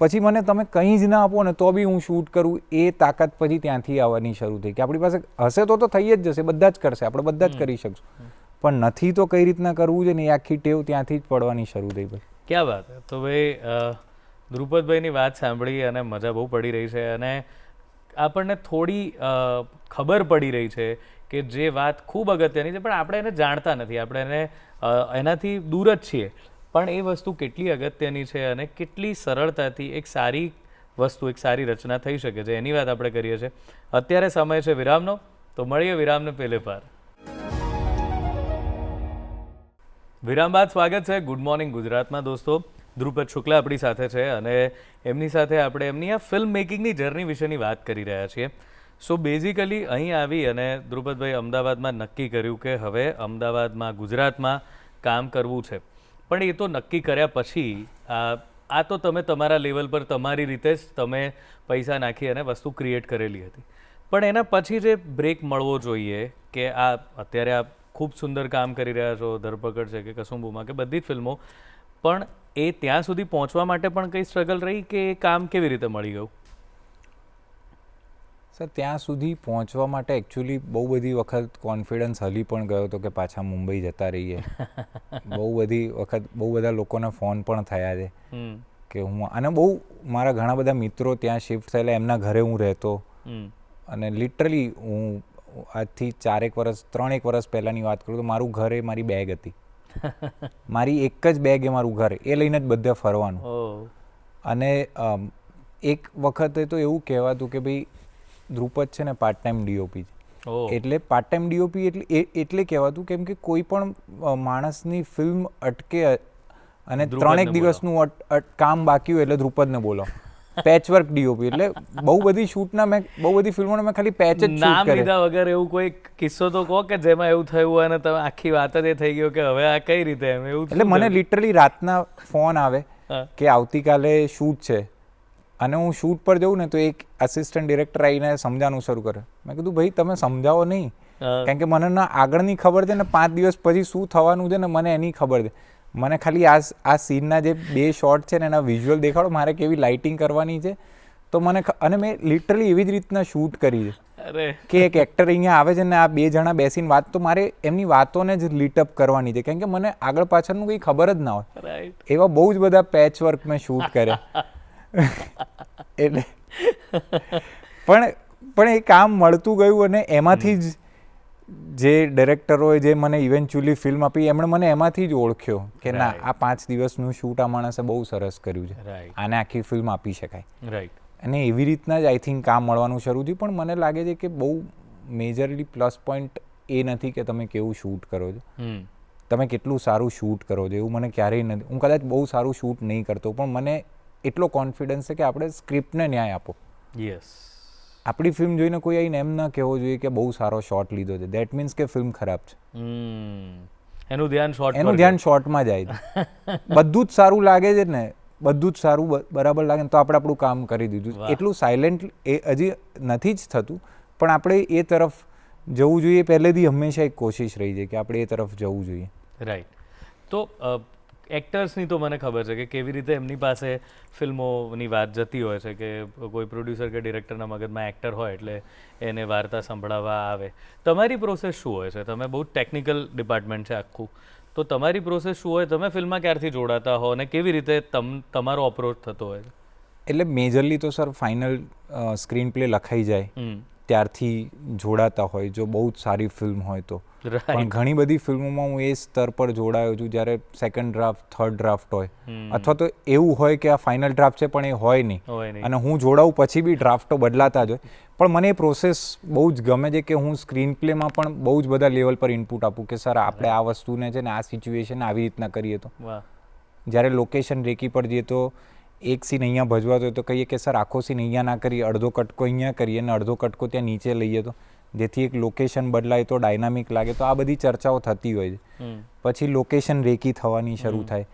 પછી મને તમે કંઈ જ ના આપો ને તો બી હું શૂટ કરું, એ તાકાત પછી ત્યાંથી આવવાની શરૂ થઈ કે આપણી પાસે હશે તો થઈ જ જશે, બધા જ કરશે, આપણે બધા જ કરી શકશું, પણ નથી તો કઈ રીતના કરવું છે ને એ આખી ટેવ ત્યાંથી જ પડવાની શરૂ થઈ. પછી ક્યાં વાત. તો ભાઈ ધ્રુપદભાઈની વાત સાંભળી અને મજા બહુ પડી રહી છે, અને આપણને થોડી ખબર પડી રહી છે કે જે વાત ખૂબ અગત્યની છે પણ આપણે એને જાણતા નથી, આપણે એને એનાથી દૂર જ છીએ, પણ એ વસ્તુ કેટલી અગત્યની છે અને કેટલી સરળતાથી એક સારી વસ્તુ, એક સારી રચના થઈ શકે છે, એની વાત આપણે કરીએ છીએ. અત્યારે સમય છે વિરામનો, તો મળીએ વિરામને પહેલે પાર. વિરામ બાદ સ્વાગત છે ગુડ મોર્નિંગ ગુજરાતમાં. દોસ્તો, ધ્રુપદ શુક્લા આપણી સાથે છે અને એમની સાથે આપણે એમની આ ફિલ્મ મેકિંગની જર્ની વિશેની વાત કરી રહ્યા છીએ. સો બેઝિકલી અહીં આવી અને ધ્રુપદભાઈ અમદાવાદમાં નક્કી કર્યું કે હવે અમદાવાદમાં, ગુજરાતમાં કામ કરવું છે. પણ એ તો નક્કી કર્યા પછી આ તો તમે તમારા લેવલ પર તમારી રીતે જ તમે પૈસા નાખી અને વસ્તુ ક્રિએટ કરેલી હતી, પણ એના પછી જે બ્રેક મળવો જોઈએ કે અત્યારે આ ખૂબ સુંદર કામ કરી રહ્યા છો, ધરપકડ છે કે કસુંબુમાં કે બધી જ ફિલ્મો, પણ એ ત્યાં સુધી પહોંચવા માટે પણ કંઈ સ્ટ્રગલ રહી કે એ કામ કેવી રીતે મળી ગયું? સર, ત્યાં સુધી પહોંચવા માટે એકચ્યુઅલી બહુ બધી વખત કોન્ફિડન્સ હલી પણ ગયો હતો કે પાછા મુંબઈ જતા રહીએ. બહુ બધી વખત બહુ બધા લોકોના ફોન પણ થયા છે કે હું, અને બહુ મારા ઘણા બધા મિત્રો ત્યાં શિફ્ટ થયેલા, એમના ઘરે હું રહેતો, અને લિટરલી હું આજથી 3 વર્ષ પહેલાંની વાત કરું તો મારું ઘર એ મારી બેગ હતી. મારી એક જ બેગ એ મારું ઘર, એ લઈને જ બધે ફરવાનું. અને એક વખતે તો એવું કહેવાતું કે ભાઈ ધ્રુપદ છે ને પાર્ટ ટાઈમ ડીઓપી છે. એટલે પાર્ટ ટાઈમ ડીઓપી એટલે કહેવાતું કેમ કે કોઈ પણ માણસની ફિલ્મ અટકે અને 3 દિવસનું કામ બાકી હોય એટલે ધ્રુપદને બોલો. પેચવર્ક ડીઓપી એટલે બહુ બધી શૂટના મેં બહુ બધી ફિલ્મોને મેં ખાલી પેચ જ શૂટ કરે. લીધા વગર એવું કોઈ કિસ્સો તો કહો કે જેમાં એવું થયું અને તમે આખી વાત જ એ થઈ ગયો કે હવે આ કઈ રીતે એમ એવું? એટલે મને લિટરલી રાતના ફોન આવે કે આવતીકાલે શૂટ છે, અને હું શૂટ પર જઉં ને તો એક આસિસ્ટન્ટ ડિરેક્ટર આવીને સમજાવવાનું શરૂ કરે. મેં કીધું ભાઈ તમે સમજાવો નહીં, કારણ કે મને ના આગળની ખબર છે ને 5 દિવસ પછી શું થવાનું છે ને મને એની ખબર છે. મને ખાલી આ સીનના જે 2 શોટ છે ને એના વિઝ્યુઅલ દેખાડો, મારે કેવી લાઇટિંગ કરવાની છે, તો મને અને મેં લિટરલી એવી જ રીતના શૂટ કરી છે કે એક એક્ટર અહીંયા આવે છે ને આ 2 જણા બેસીને વાત, તો મારે એમની વાતોને જ લીટઅપ કરવાની છે, કારણ કે મને આગળ પાછળનું કંઈ ખબર જ ના હોય. એવા બહુ જ બધા પેચ વર્ક મેં શૂટ કર્યા. એટલે પણ એ કામ મળતું ગયું, અને એમાંથી જ જે ડિરેક્ટરોએ જે મને ઇવેન્ચ્યુઅલી ફિલ્મ આપી એમણે મને એમાંથી જ ઓળખ્યો કે ના, આ 5 દિવસનું શૂટ આ માણસે બહુ સરસ કર્યું છે, આને આખી ફિલ્મ આપી શકાય. અને એવી રીતના જ આઈ થિંક કામ મળવાનું શરૂ થયું. પણ મને લાગે છે કે બહુ મેજરલી પ્લસ પોઈન્ટ એ નથી કે તમે કેવું શૂટ કરો છો, તમે કેટલું સારું શૂટ કરો છો, એવું મને ક્યારેય નથી. હું કદાચ બહુ સારું શૂટ નહીં કરતો, પણ મને એટલો કોન્ફિડન્સ છે કે આપણે સ્ક્રિપ્ટને ન્યાય આપો. આપણી ફિલ્મ જોઈને કોઈ આવીને એમ ના કહેવો જોઈએ કે બહુ સારો શોટ લીધો છે, દેટ મીન્સ કે ફિલ્મ ખરાબ છે. એનું ધ્યાન શોર્ટમાં જાય છે. બધું જ સારું લાગે છે ને, બધું જ સારું બરાબર લાગે ને તો આપણે આપણું કામ કરી દીધું. એટલું સાયલેન્ટ એ હજી નથી જ થતું, પણ આપણે એ તરફ જવું જોઈએ. પહેલેથી હંમેશા એક કોશિશ રહી છે કે આપણે એ તરફ જવું જોઈએ. રાઈટ. તો એક્ટર્સની તો મને ખબર છે કે કેવી રીતે એમની પાસે ફિલ્મોની વાત જતી હોય છે, કે કોઈ પ્રોડ્યુસર કે ડિરેક્ટરના મગજમાં એક્ટર હોય એટલે એને વાર્તા સંભળાવવા આવે. તમારી પ્રોસેસ શું હોય છે? તમે બહુ ટેકનિકલ ડિપાર્ટમેન્ટ છે આખું, તો તમારી પ્રોસેસ શું હોય? તમે ફિલ્મમાં ક્યારથી જોડાતા હો અને કેવી રીતે તમારો અપ્રોચ થતો હોય? એટલે મેજરલી તો સર ફાઇનલ સ્ક્રીન પ્લે લખાઈ જાય ત્યારથી જોડાતા હોય જો બહુ જ સારી ફિલ્મ હોય તો. પણ ઘણી બધી ફિલ્મોમાં હું એ સ્તર પર જોડાયો છું જ્યારે સેકન્ડ ડ્રાફ્ટ થર્ડ ડ્રાફ્ટ હોય અથવા તો એવું હોય કે આ ફાઇનલ ડ્રાફ્ટ છે પણ એ હોય નહીં અને હું જોડાઉં પછી બી ડ્રાફ્ટો બદલાતા જ હોય. પણ મને એ પ્રોસેસ બહુ જ ગમે છે કે હું સ્ક્રીન પ્લેમાં પણ બહુ જ બધા લેવલ પર ઇનપુટ આપું કે સર આપણે આ વસ્તુને છે ને આ સિચ્યુએશન આવી રીતના કરીએ તો. જ્યારે લોકેશન રેકી પર જઈએ તો એક સીન અહીંયા ભજવાતો હોય તો કહીએ કે સર આખો સીન અહીંયા ના કરીએ, અડધો કટકો અહીંયા કરીએ અને અડધો કટકો ત્યાં નીચે લઈએ તો જેથી એક લોકેશન બદલાય તો ડાયનામિક લાગે. તો આ બધી ચર્ચાઓ થતી હોય છે. પછી લોકેશન રેકી થવાની શરૂ થાય.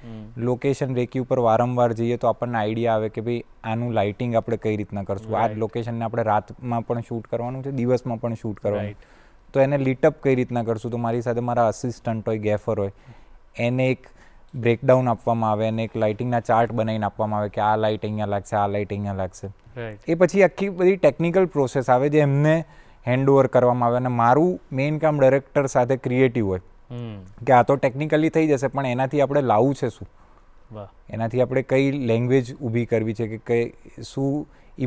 લોકેશન રેકી ઉપર વારંવાર જઈએ તો આપણને આઈડિયા આવે કે ભાઈ આનું લાઇટિંગ આપણે કઈ રીતના કરશું. આ જ લોકેશનને આપણે રાતમાં પણ શૂટ કરવાનું છે, દિવસમાં પણ શૂટ કરવાનું, તો એને લીટઅપ કઈ રીતના કરશું. તો મારી સાથે મારા અસિસ્ટન્ટ હોય, ગેફર હોય, એને એક બ્રેકડાઉન આપવામાં આવે અને એક લાઇટિંગના ચાર્ટ બનાવીને આપવામાં આવે કે આ લાઇટ અહીંયા લાગશે, આ લાઇટ અહીંયા લાગશે. એ પછી આખી બધી ટેકનિકલ પ્રોસેસ આવે જે એમને હેન્ડઓવર કરવામાં આવે અને મારું મેઇન કામ ડાયરેક્ટર સાથે ક્રિએટિવ હોય કે આ તો ટેકનિકલી થઈ જશે પણ એનાથી આપણે લાવવું છે શું, એનાથી આપણે કઈ લેંગ્વેજ ઊભી કરવી છે કે કઈ શું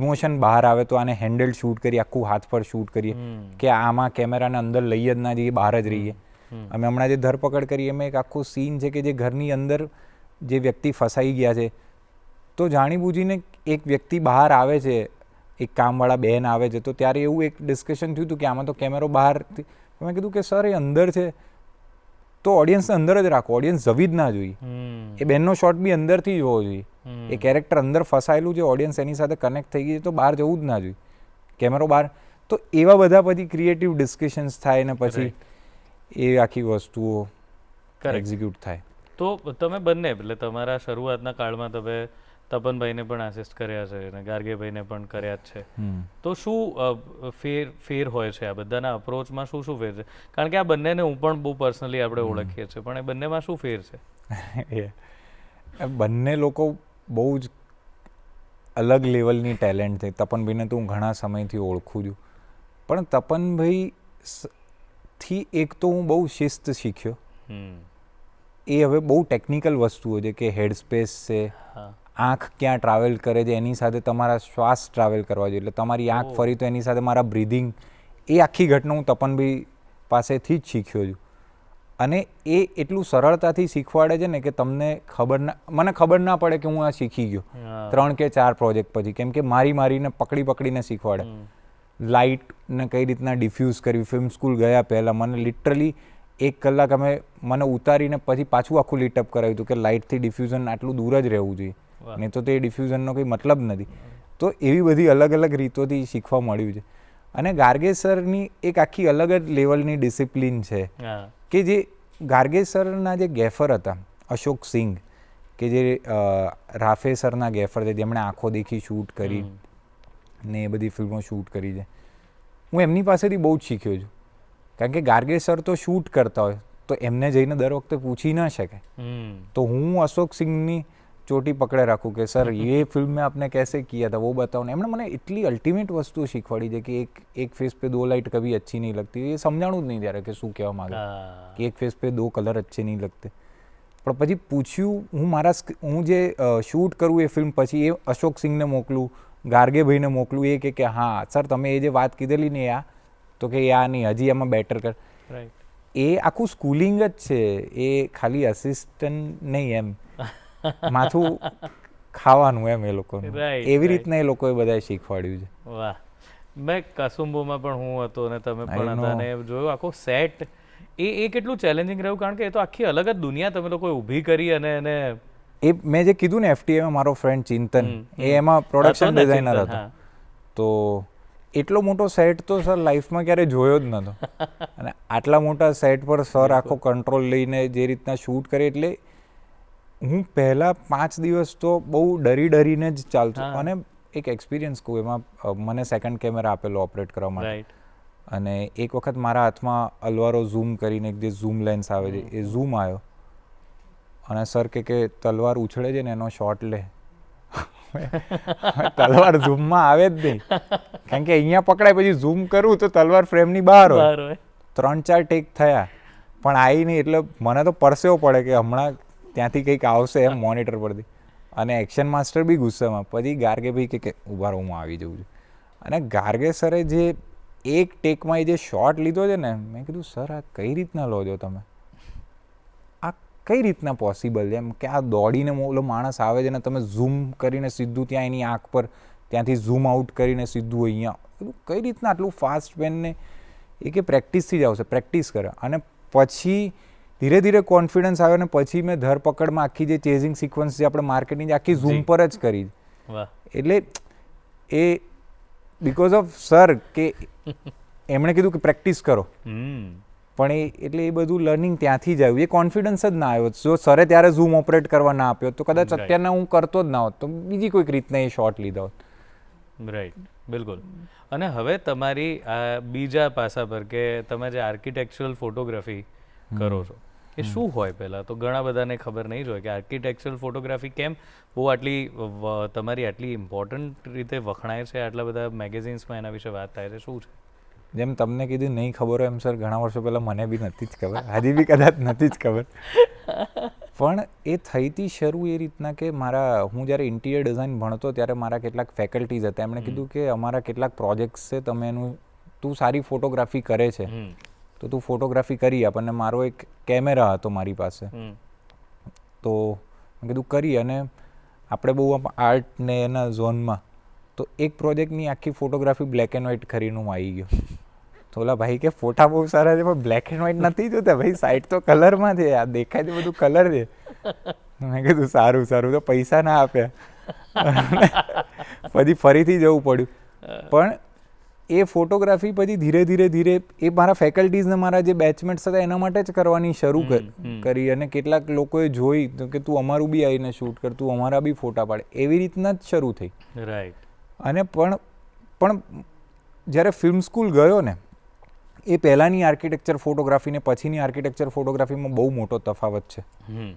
ઇમોશન બહાર આવે તો આને હેન્ડલ શૂટ કરીએ, આખું હાથ પર શૂટ કરીએ કે આમાં કેમેરાને અંદર લઈ જ ના જઈએ, બહાર જ રહીએ. અમે હમણાં જે ધરપકડ કરી એમાં એક આખું સીન છે કે જે ઘરની અંદર જે વ્યક્તિ ફસાઈ ગયા છે તો જાણીબૂજીને એક વ્યક્તિ બહાર આવે છે, એક કામવાળા બહેન આવે છે, તો ત્યારે એવું એક ડિસ્કશન થયું હતું કે આમાં તો કેમેરો બહાર. મેં કીધું કે સર એ અંદર છે તો ઓડિયન્સને અંદર જ રાખો, ઓડિયન્સ જવી જ ના જોઈએ. એ બેનનો શોટ બી અંદરથી જ હોવો જોઈએ. એ કેરેક્ટર અંદર ફસાયેલું છે, ઓડિયન્સ એની સાથે કનેક્ટ થઈ ગઈ છે તો બહાર જવું જ ના જોઈએ, કેમેરો બહાર. તો એવા બધા પછી ક્રિએટિવ ડિસ્કશન્સ થાય ને પછી એ આખી વસ્તુઓ એક્ઝિક્યુટ થાય. તો તમે બંને એટલે તમારા શરૂઆતના કાળમાં તમે તપનભાઈને પણ આસિસ્ટ કર્યા છે અને ગાર્ગેભાઈને પણ કર્યા જ છે. તો શું ફેર હોય છે આ બધાના અપ્રોચમાં? શું શું ફેર છે? કારણ કે આ બંનેને હું પણ બહુ પર્સનલી આપણે ઓળખીએ છીએ, પણ એ બંનેમાં શું ફેર છે? બંને લોકો બહુ જ અલગ લેવલની ટેલેન્ટ છે. તપનભાઈને તો હું ઘણા સમયથી ઓળખું છું, પણ તપનભાઈ થી એક તો હું બહુ શિસ્ત શીખ્યો. એ હવે બહુ ટેકનિકલ વસ્તુઓ છે કે હેડ સ્પેસ છે, આંખ ક્યાં ટ્રાવેલ કરે છે એની સાથે તમારા શ્વાસ ટ્રાવેલ કરવા જોઈએ, એટલે તમારી આંખ ફરી તો એની સાથે મારા બ્રીધિંગ, એ આખી ઘટના હું તપનભાઈ પાસેથી જ શીખ્યો છું. અને એ એટલું સરળતાથી શીખવાડે છે ને કે તમને મને ખબર ના પડે કે હું આ શીખી ગયો 3 કે 4 પ્રોજેક્ટ પછી, કેમ કે મારીને પકડીને શીખવાડે. લાઇટને કઈ રીતના ડિફ્યુઝ કરવી. ફિલ્મ સ્કૂલ ગયા પહેલાં મને લિટરલી 1 કલાક મને ઉતારીને પછી પાછું આખું લીટઅપ કરાવ્યું હતું કે લાઇટથી ડિફ્યુઝન આટલું દૂર જ રહેવું જોઈએ, નહીં તો તે ડિફ્યુઝનનો કંઈ મતલબ નથી. તો એવી બધી અલગ અલગ રીતોથી શીખવા મળ્યું છે. અને ગાર્ગે સરની એક આખી અલગ જ લેવલની ડિસિપ્લિન છે કે જે ગાર્ગે સરના જે ગેફર હતા અશોક સિંઘ, કે જે રાફે સરના ગેફર છે, જેમણે આંખો દેખી શૂટ કરી ને એ બધી ફિલ્મો શૂટ કરી છે, હું એમની પાસેથી બહુ જ શીખ્યો છું. કારણ કે ગાર્ગે સર તો શૂટ કરતા હોય તો એમને જઈને દર વખતે પૂછી ના શકે, તો હું અશોક સિંઘની ચોટી પકડે રાખું કે સર ये फिल्म में आपने कैसे किया था वो बताओ. એમણે મને એટલી અલ્ટિમેટ વસ્તુ શીખવાડી છે કે એક ફેસ पे 2 लाइट कभी अच्छी नहीं लगती. એ સમજાણું જ નહીં ત્યારે કે શું કહેવા માંગે કે એક ફેસ पे 2 कलर अच्छे नहीं लगते. પણ પછી પૂછ્યું, હું જે શૂટ કરું એ ફિલ્મ પછી એ અશોક સિંઘને મોકલું, ગાર્ગેભાઈને મોકલું, એ કે હા સર તમે એ જે વાત કીધેલી ને આ તો કે આ નહીં, હજી એમાં બેટર કર. એ આખું સ્કૂલિંગ જ છે, એ ખાલી અસિસ્ટન્ટ નહીં, એમ માથું ખાવાનું એમ એ લોકોને એવી રીતના એ લોકોએ બધાએ શીખવાડ્યું છે. વાહ. મેં કસુંબોમાં પણ હું હતો અને તમે પણ હતા અને જોયું આખો સેટ, એ કેટલું ચેલેન્જિંગ રહ્યું, કારણ કે એ તો આખી અલગ જ દુનિયા તમે લોકોએ ઊભી કરી. અને એ મેં જે કીધું ને FTAમાં મારો ફ્રેન્ડ ચિંતન, એ એમાં પ્રોડક્શન ડિઝાઇનર હતો, તો એટલો મોટો સેટ તો સર લાઈફમાં ક્યારે જોયો જ નહોતો. અને આટલા મોટા સેટ પર સર આખો કંટ્રોલ લઈને જે રીતના શૂટ કરે, એટલે હું પહેલાં 5 દિવસ તો બહુ ડરીને જ ચાલતું. અને એક એક્સપિરિયન્સ કહું, એમાં મને સેકન્ડ કેમેરા આપેલો ઓપરેટ કરવા માટે, અને એક વખત મારા હાથમાં અલવારો ઝૂમ કરીને એક જે ઝૂમ લેન્સ આવે છે એ ઝૂમ આવ્યો અને સર કે તલવાર ઉછળે છે ને એનો શોટ લે. તલવાર ઝૂમમાં આવે જ નહીં, કારણ કે અહીંયા પકડાય પછી ઝૂમ કરું તો તલવાર ફ્રેમની બહાર હોય. 3-4 ટેક થયા પણ આવી નહીં, એટલે મને તો પરસેવો પડે કે હમણાં ત્યાંથી કંઈક આવશે એમ મોનિટર પરથી. અને એક્શન માસ્ટર બી ગુસ્સામાં. પછી ગાર્ગે ભાઈ કે ઊભા રહો હું આવી જઉં છું. અને ગાર્ગે સરે જે એક ટેકમાં એ જે શોટ લીધો છે ને, મેં કીધું સર આ કઈ રીતના લો છો તમે, આ કઈ રીતના પોસિબલ છે એમ, કે આ દોડીને ઓલો માણસ આવે છે ને તમે ઝૂમ કરીને સીધું ત્યાં એની આંખ પર, ત્યાંથી ઝૂમ આઉટ કરીને સીધું અહીંયા, કઈ રીતના આટલું ફાસ્ટ પેનને, એ કે પ્રેક્ટિસથી જ આવશે, પ્રેક્ટિસ કરે. અને પછી ધીરે ધીરે કોન્ફિડન્સ આવ્યો ને પછી મેં ધરપકડમાં આખી જે ચેઝિંગ સિક્વન્સ જે આપણે માર્કેટિંગ આખી ઝૂમ પર જ કરી. એટલે એ બિકોઝ ઓફ સર કે એમણે કીધું કે પ્રેક્ટિસ કરો, પણ એટલે એ બધું લર્નિંગ ત્યાંથી જ આવ્યું. એ કોન્ફિડન્સ જ ના આવ્યો. જો સરે ત્યારે ઝૂમ ઓપરેટ કરવા ના આપ્યો તો કદાચ અત્યારના હું કરતો જ ના હોત, તો બીજી કોઈક રીતના એ શોટ લીધા હોત. રાઈટ, બિલકુલ. અને હવે તમારી આ બીજા પાસા પર કે તમે જે આર્કિટેક્ચરલ ફોટોગ્રાફી કરો છો એ શું હોય? પહેલાં તો ઘણા બધાને ખબર નહીં જ હોય કે આર્કિટેક્ચરલ ફોટોગ્રાફી કેમ બહુ આટલી તમારી આટલી ઇમ્પોર્ટન્ટ રીતે વખણાય છે, આટલા બધા મેગેઝિન્સમાં એના વિશે વાત થાય છે, શું છે? જેમ તમને કીધું નહીં ખબર હોય એમ સર ઘણા વર્ષો પહેલાં મને બી નથી જ ખબર, હજી બી કદાચ નથી જ ખબર. પણ એ થઈ હતી શરૂ એ રીતના કે હું જ્યારે ઇન્ટિરિયર ડિઝાઇન ભણતો ત્યારે મારા કેટલાક ફેકલ્ટીઝ હતા, એમણે કીધું કે અમારા કેટલાક પ્રોજેક્ટ્સ છે, તું સારી ફોટોગ્રાફી કરે છે તો તું ફોટોગ્રાફી કરી આપ. અને મારો એક કેમેરા હતો મારી પાસે, તો મેં કીધું કરી. અને આપણે બહુ આર્ટ ને એના ઝોનમાં, તો એક પ્રોજેક્ટની આખી ફોટોગ્રાફી બ્લેક એન્ડ વ્હાઇટ કરીને હું આવી ગયો. તો ઓલા ભાઈ કે ફોટા બહુ સારા છે પણ બ્લેક એન્ડ વ્હાઇટ નથી જોતા ભાઈ, સાઈડ તો કલરમાં છે, આ દેખાય તો બધું કલર છે. મેં કીધું સારું સારું, તો પૈસા ના આપ્યા. પછી ફરીથી જવું પડ્યું. પણ એ ફોટોગ્રાફી પછી ધીરે ધીરે એ મારા ફેકલ્ટીઝને મારા જે બેચમેટ્સ હતા એના માટે જ કરવાની શરૂ કરી. અને કેટલાક લોકોએ જોઈ તો કે તું અમારું બી આવીને શૂટ કર, તું અમારા બી ફોટા પાડે, એવી રીતના જ શરૂ થઈ. રાઈટ. અને પણ જ્યારે ફિલ્મ સ્કૂલ ગયો ને, એ પહેલાંની આર્કિટેક્ચર ફોટોગ્રાફી ને પછીની આર્કિટેક્ચર ફોટોગ્રાફીમાં બહુ મોટો તફાવત છે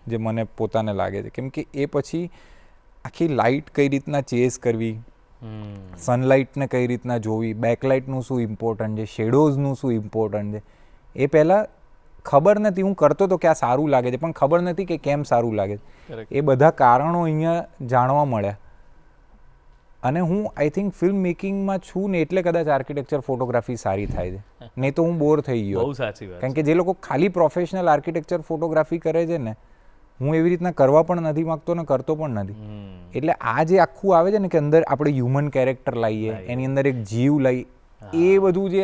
જે મને પોતાને લાગે છે. કેમ કે એ પછી આખી લાઇટ કઈ રીતના ચેઝ કરવી, સનલાઇટને કઈ રીતના જોવી, બેકલાઇટનું શું ઇમ્પોર્ટન્ટ છે, શેડોઝનું શું ઇમ્પોર્ટન્ટ છે, એ પહેલાં ખબર નથી. હું કરતો હતો કે આ સારું લાગે છે પણ ખબર નથી કે કેમ સારું લાગે છે. એ બધા કારણો અહીંયા જાણવા મળ્યા. અને હું આઈ થિંક ફિલ્મ મેકિંગમાં છું ને એટલે કદાચ આર્કિટેક્ચર ફોટોગ્રાફી સારી થાય છે, નહીં તો હું બોર થઈ ગયો. બહુ સાચી વાત. કારણ કે જે લોકો ખાલી પ્રોફેશનલ આર્કિટેક્ચર ફોટોગ્રાફી કરે છે ને, હું એવી રીતના કરવા પણ નથી માગતો ને કરતો પણ નથી. એટલે આ જે આખું આવે છે ને કે અંદર આપણે હ્યુમન કેરેક્ટર લાવીએ, એની અંદર એક જીવ લાવીએ, એ બધું જે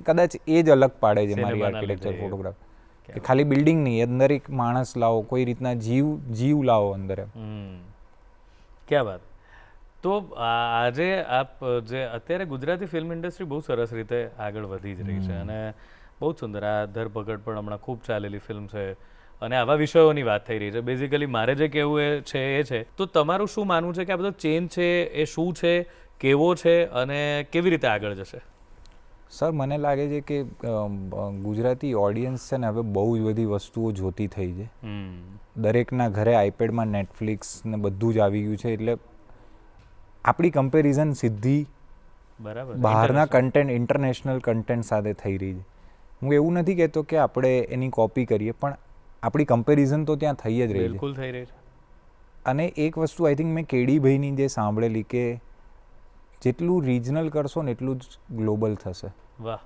કદાચ એ જ અલગ પાડે છે મારી આર્કિટેક્ચર ફોટોગ્રાફી. કે ખાલી બિલ્ડિંગ નહીં, અંદર એક માણસ લાવો, કોઈ રીતના જીવ લાવો અંદર. ક્યાં વાત. તો આજે આપ જે અત્યારે ગુજરાતી ફિલ્મ ઇન્ડસ્ટ્રી બહુ સરસ રીતે આગળ વધી જ રહી છે અને બહુ જ સુંદર. આ ધરપકડ પણ હમણાં ખૂબ ચાલેલી ફિલ્મ છે અને આવા વિષયોની વાત થઈ રહી છે. બેઝિકલી મારે જે કહેવું એ છે, તો તમારું શું માનવું છે કે આ બધો ચેન્જ છે એ શું છે, કેવો છે અને કેવી રીતે આગળ જશે? સર મને લાગે છે કે ગુજરાતી ઓડિયન્સ છે ને હવે બહુ જ બધી વસ્તુઓ જોતી થઈ છે. દરેકના ઘરે આઈપેડમાં નેટફ્લિક્સ ને બધું જ આવી ગયું છે. એટલે આપણી કમ્પેરિઝન સીધી બહારના કન્ટેન્ટ, ઇન્ટરનેશનલ કન્ટેન્ટ સાથે થઈ રહી છે. હું એવું નથી કહેતો કે આપણે એની કોપી કરીએ, પણ આપણી કમ્પેરિઝન તો ત્યાં થઈ જ રહી છે. બિલકુલ થઈ રહી છે. અને એક વસ્તુ આઈ થિંક મેં કેડીભાઈની જે સાંભળેલી કે જેટલું રિજનલ કરશો ને એટલું જ ગ્લોબલ થશે. વાહ.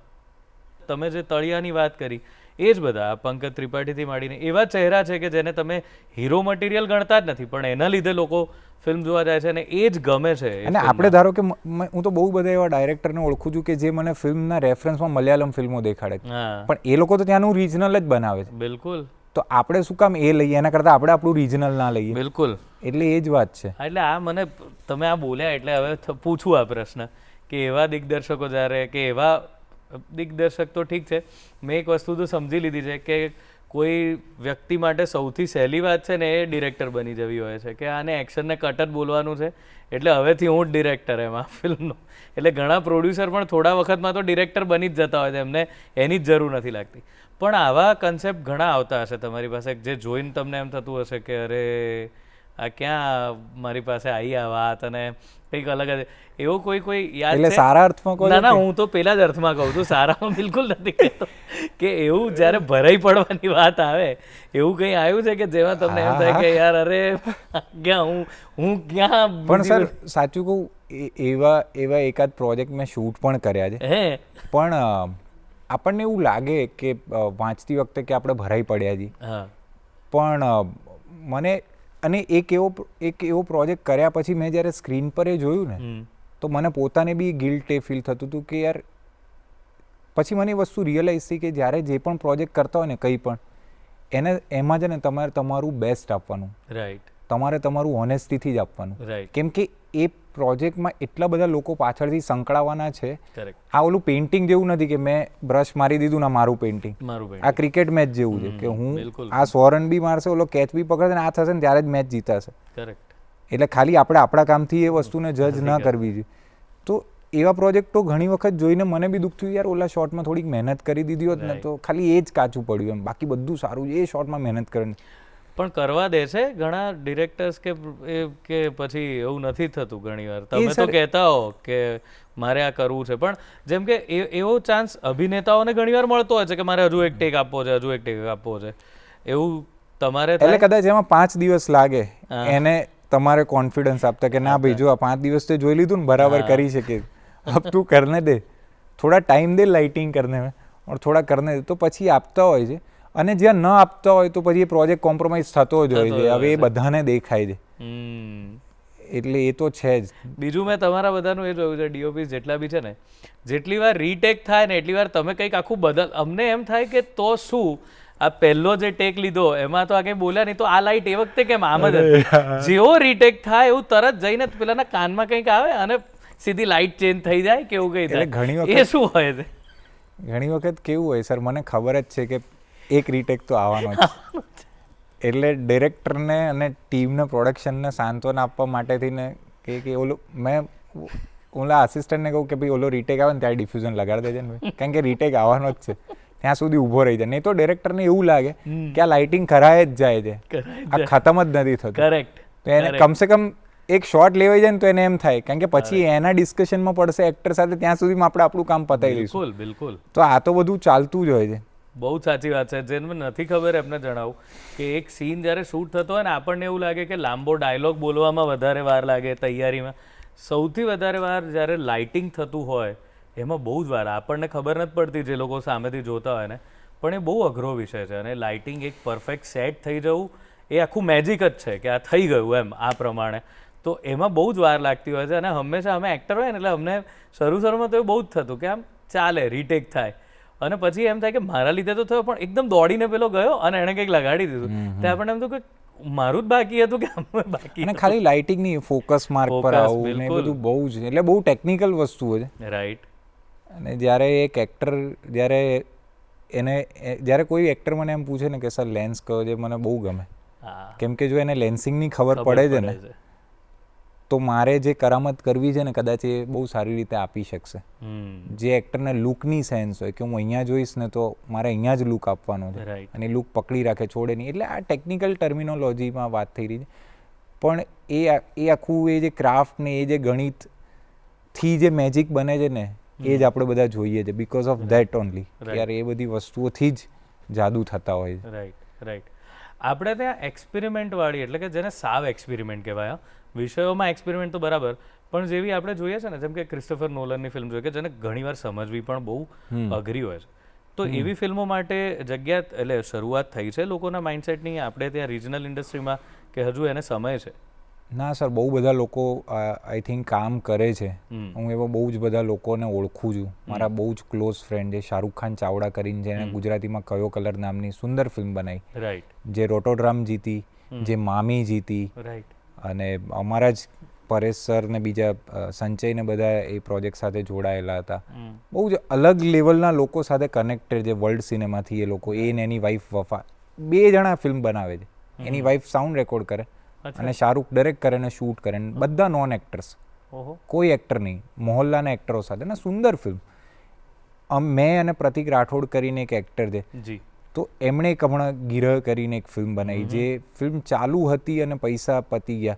તમે જે તળિયાની વાત કરી એ જ બધા પંકજ ત્રિપાઠીથી માંડીને એવા ચહેરા છે કે જેને તમે હીરો મટીરિયલ ગણતા જ નથી, પણ એના લીધે લોકો ફિલ્મ જોવા જાય છે અને એ જ ગમે છે. અને આપણે ધારો કે હું તો બહુ બધા એવા ડાયરેક્ટરને ઓળખું છું કે જે મને ફિલ્મના રેફરન્સમાં મલયાલમ ફિલ્મો દેખાડે છે, પણ એ લોકો તો ત્યાંનું રિજનલ જ બનાવે છે. બિલકુલ. તો આપણે શું કામ એ લઈએ, એના કરતાં આપણે આપણું રિજનલ ના લઈએ? બિલકુલ. એટલે એ જ વાત છે. એટલે આ મને તમે આ બોલ્યા એટલે હવે પૂછું આ પ્રશ્ન કે એવા દિગ્દર્શકો જ્યારે કે એવા દિગ્દર્શક તો ઠીક છે, મેં એક વસ્તુ તો સમજી લીધી છે કે કોઈ વ્યક્તિ માટે સૌથી સહેલી વાત છે ને એ ડિરેક્ટર બની જવી હોય છે કે આને એક્શનને કટ જ બોલવાનું છે એટલે હવેથી હું જ ડિરેક્ટર એમ આ ફિલ્મનો. એટલે ઘણા પ્રોડ્યુસર પણ થોડા વખતમાં તો ડિરેક્ટર બની જ જતા હોય છે, એમને એની જ જરૂર નથી લાગતી. પણ આવા કન્સેપ્ટ ઘણા આવતા હશે તમારી પાસે જે જોઈને તમને એમ થતું હશે કે અરે આ ક્યાં મારી પાસે આવી આ વાત અને કંઈક અલગ જ એવું કોઈ યાદ એટલે છે? સારા અર્થમાં કહો ના ના, હું તો પેલા જ અર્થમાં કહું છું, સારામાં બિલકુલ નથી કહેતો. કે એવું જ્યારે ભરાઈ પડવાની વાત આવે એવું કંઈ આવ્યું છે કે જેમાં તમને એમ થાય કે યાર અરે ક્યાં હું ક્યાં પણ સર સાચું કહું એવા એકાદ પ્રોજેક્ટ મેં શૂટ પણ કર્યા છે, હે પણ આપણને એવું લાગે કે વાંચતી વખતે કે આપણે ભરાઈ પડ્યા છીએ, હા પણ મને અને એક એવો પ્રોજેક્ટ કર્યા પછી મેં જ્યારે સ્ક્રીન પર એ જોયું ને તો મને પોતાને બી ગિલ્ટ એ ફીલ થતું હતું કે યાર પછી મને એ વસ્તુ રિયલાઇઝ થઈ કે જ્યારે જે પણ પ્રોજેક્ટ કરતા હોય ને કંઈ પણ એમાં છે ને તમારે તમારું બેસ્ટ આપવાનું, રાઈટ તમારે તમારું ઓનેસ્ટીથી જ આપવાનું, રાઈટ કેમ કે એ પ્રોજેક્ટમાં એટલા બધા લોકો પાછળથી સંકળાવાના છે. કરેક્ટ, આ ઓલું પેઇન્ટિંગ જેવું નથી કે મેં બ્રશ મારી દીધું ના મારું પેઇન્ટિંગ, મારું આ ક્રિકેટ મેચ જેવું છે કે હું બિલકુલ. આ 100 રન બી મારશે, ઓલો કેચ બી પકડશે ને આ થશે ને ત્યારે જ મેચ જીતાશે. કરેક્ટ, એટલે ખાલી આપણે આપણા કામથી એ વસ્તુને જજ ન કરવી જોઈએ. તો એવા પ્રોજેક્ટો ઘણી વખત જોઈને મને બી દુઃખ થયું, યાર ઓલા શોટમાં થોડીક મહેનત કરી દીધી હોત ને તો ખાલી એ જ કાચું પડ્યું એમ, બાકી બધું સારું છે, એ શોટમાં મહેનત કરવાની. પણ કરવા દે છે ઘણા ડિરેક્ટર્સ કે પછી એવું નથી થતું ઘણી વાર? તમે તો કહેતા હો કે મારે આ કરવું છે, પણ જેમ કે એવો ચાન્સ અભિનેતાઓને ઘણી વાર મળતો હોય છે કે મારે હજુ એક ટેક આપવો છે, હજુ એક ટેક આપવો છે, એવું તમારે એટલે કદાચ એમાં 5 દિવસ લાગે એને તમારે કોન્ફિડન્સ આપતા કે ના ભાઈ જો આ 5 દિવસ તો જોઈ લીધું ને બરાબર કરી શકે, अब તું કરને દે, થોડા ટાઈમ દે લાઇટિંગ કરને में और થોડા કરને દે, તો પછી આપતા હોય છે. અને જ્યાં ન આપતા હોય તો પછી એ પ્રોજેક્ટ કોમ્પ્રોમાઇઝ થતો જ હોય છે. હવે એ બધાને દેખાય છે, એટલે એ તો છે જ. બીજું મેં તમારા બધાનું એ જોયું છે, ડીઓપી જેટલા બી છે ને, જેટલી વાર રીટેક થાય ને એટલી વાર તમે કંઈક આખું અમને એમ થાય કે તો શું આ પહેલો જે ટેક લીધો એમાં તો આ કંઈ બોલ્યા નહીં, તો આ લાઇટ એ વખતે કેમ આમ જ હતી? જેવો રીટેક થાય એવું તરત જઈને પેલાના કાનમાં કંઈક આવે અને સીધી લાઇટ ચેન્જ થઈ જાય કે એવું કંઈ થાય, એ શું હોય છે? ઘણી વખત કેવું હોય સર, મને ખબર જ છે કે એક રીટેક તો આવવાનો જ, એટલે ડિરેક્ટરને અને ટીમને પ્રોડક્શનને સાંત્વના આપવા માટેથી ને કે ઓલું મેં ઓલા આસિસ્ટન્ટને કહું કે ભાઈ ઓલો રીટેક આવે ને ત્યારે ડિફ્યુઝન લગાડી દેજે ને, કારણ કે રીટેક આવવાનો જ છે, ત્યાં સુધી ઊભો રહી જાય. નહીં તો ડિરેક્ટરને એવું લાગે કે આ લાઇટિંગ કરાય જ જાય છે, આ ખતમ જ નથી થતું. કરેક્ટ, તો એને કમસે કમ એક શોટ લેવાઈ જાય ને તો એને એમ થાય, કારણ કે પછી એના ડિસ્કશનમાં પડશે એક્ટર સાથે, ત્યાં સુધીમાં આપણે આપણું કામ પતાવી લઈશું. બિલકુલ બિલકુલ. તો આ તો બધું ચાલતું જ હોય છે. બહુ સાચી વાત છે. જેને નથી ખબર એમને જણાવું કે એક સીન જ્યારે શૂટ થતો હોય ને આપણને એવું લાગે કે લાંબો ડાયલોગ બોલવામાં વધારે વાર લાગે તૈયારીમાં, સૌથી વધારે વાર જ્યારે લાઇટિંગ થતું હોય એમાં બહુ જ વાર આપણને ખબર નથી પડતી જે લોકો સામેથી જોતા હોય ને, પણ એ બહુ અઘરો વિષય છે. અને લાઇટિંગ એક પરફેક્ટ સેટ થઈ જવું એ આખું મેજિક જ છે કે આ થઈ ગયું એમ આ પ્રમાણે. તો એમાં બહુ જ વાર લાગતી હોય છે. અને હંમેશા અમે એક્ટર હોય ને એટલે અમને શરૂમાં તો એ બહુ જ થતું કે આમ ચાલે રીટેક થાય, અને પછી એમ થાય કે મારા લીધે તો થયો પણ એકદમ દોડીને પેલો ગયો અને એણે કંઈક લગાડી દીધું, તો આપણને એમ તો કે મારું જ બાકી હતું કે આમ બાકી. અને ખાલી લાઇટિંગ નહીં, ફોકસ માર્ક પર આવું ને બધું બહુ જ, એટલે બહુ ટેકનિકલ વસ્તુઓ છે. રાઈટ. અને જ્યારે એક એક્ટર જ્યારે કોઈ એક્ટર મને એમ પૂછે ને કે સર લેન્સ કયો છે, મને બહુ ગમે, કેમ કે જો એને લેન્સિંગની ખબર પડે છે ને તો મારે જે કરામત કરવી છે ને કદાચ એ બહુ સારી રીતે આપી શકશે. જે એક્ટરને લુકની સેન્સ હોય કે હું અહીંયા જોઈશ ને તો મારે અહીંયા જ લુક આપવાનો છે, અને એ લુક પકડી રાખે, છોડે નહીં. એટલે આ ટેકનિકલ ટર્મિનોલોજીમાં વાત થઈ રહી છે, પણ એ આખું એ જે ક્રાફ્ટ ને એ જે ગણિતથી જે મેજિક બને છે ને એ જ આપણે બધા જોઈએ છે, બીકોઝ ઓફ ધેટ ઓનલી. યાર એ બધી વસ્તુઓથી જ જાદુ થતા હોય છે. Right right. આપણે ત્યાં એક્સપેરિમેન્ટવાળી, એટલે કે જેને સાવ એક્સપેરિમેન્ટ કહેવાય, વિષયોમાં એક્સપેરિમેન્ટ તો બરાબર, પણ જેવી આપણે જોઈએ છે ને, જેમ કે ક્રિસ્ટોફર નોલનની ફિલ્મ જોઈએ કે જેને ઘણીવાર સમજવી પણ બહુ અઘરી હોય છે, તો એવી ફિલ્મો માટે જગ્યા એટલે શરૂઆત થઈ છે લોકોના માઇન્ડસેટની આપણે ત્યાં રિજનલ ઇન્ડસ્ટ્રીમાં કે હજુ એને સમય છે? ના સર, બહુ બધા લોકો આઈ થિંક કામ કરે છે. હું એવા બહુ જ બધા લોકોને ઓળખું છું. મારા બહુ જ ક્લોઝ ફ્રેન્ડ છે શાહરુખ ખાન ચાવડા કરીને, જેને ગુજરાતીમાં કયો કલર નામની સુંદર ફિલ્મ બનાવી, રાઈટ, જે રોટોડ્રામ જીતી, જે મામી જીતી, રાઈટ. અને અમારા જ પરેશ સર ને બીજા સંચય ને બધા એ પ્રોજેક્ટ સાથે જોડાયેલા હતા. બહુ જ અલગ લેવલના લોકો સાથે કનેક્ટેડ છે વર્લ્ડ સિનેમાથી. એ લોકો, એ ને એની વાઈફ વફા, 2 જણા ફિલ્મ બનાવે છે. એની વાઈફ સાઉન્ડ રેકોર્ડ કરે અને શાહરુખ ડાયરેક્ટ કરે ને શૂટ કરે, બધા નોન એક્ટર્સ, કોઈ એક્ટર નહીં, મોહલ્લાના એક્ટરો સાથે ને સુંદર ફિલ્મ. મેં અને પ્રતિક રાઠોડ કરીને એક એક્ટર છે, તો એમણે એક હમણાં ગિરહ કરીને એક ફિલ્મ બનાવી, જે ફિલ્મ ચાલુ હતી અને પૈસા પતી ગયા,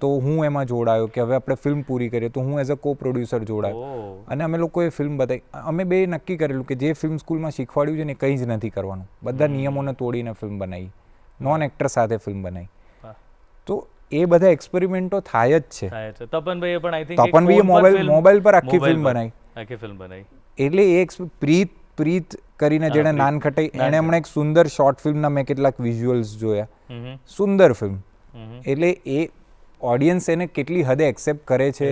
તો હું એમાં જોડાયો કે હવે આપણે ફિલ્મ પૂરી કરીએ, તો હું એઝ અ કો પ્રોડ્યુસર જોડાયો અને અમે લોકોએ ફિલ્મ બતાવી. અમે બે નક્કી કરેલું કે જે ફિલ્મ સ્કૂલમાં શીખવાડ્યું છે ને કંઈ જ નથી કરવાનું, બધા નિયમોને તોડીને ફિલ્મ બનાવી, નોન એક્ટર સાથે ફિલ્મ બનાવી. તો એ બધા એક્સપેરિમેન્ટો થાય જ છે. તપનભાઈએ પણ આઈ થિંક તપનભાઈએ મોબાઈલ પર આખી ફિલ્મ બનાવી. એટલે એ પ્રીત કરીને જેણે નાનખટાઈ, એણે હમણાં એક સુંદર શોર્ટ ફિલ્મના મેં કેટલાક વિઝ્યુઅલ્સ જોયા, સુંદર ફિલ્મ. એટલે એ ઓડિયન્સ એને કેટલી હદે એક્સેપ્ટ કરે છે,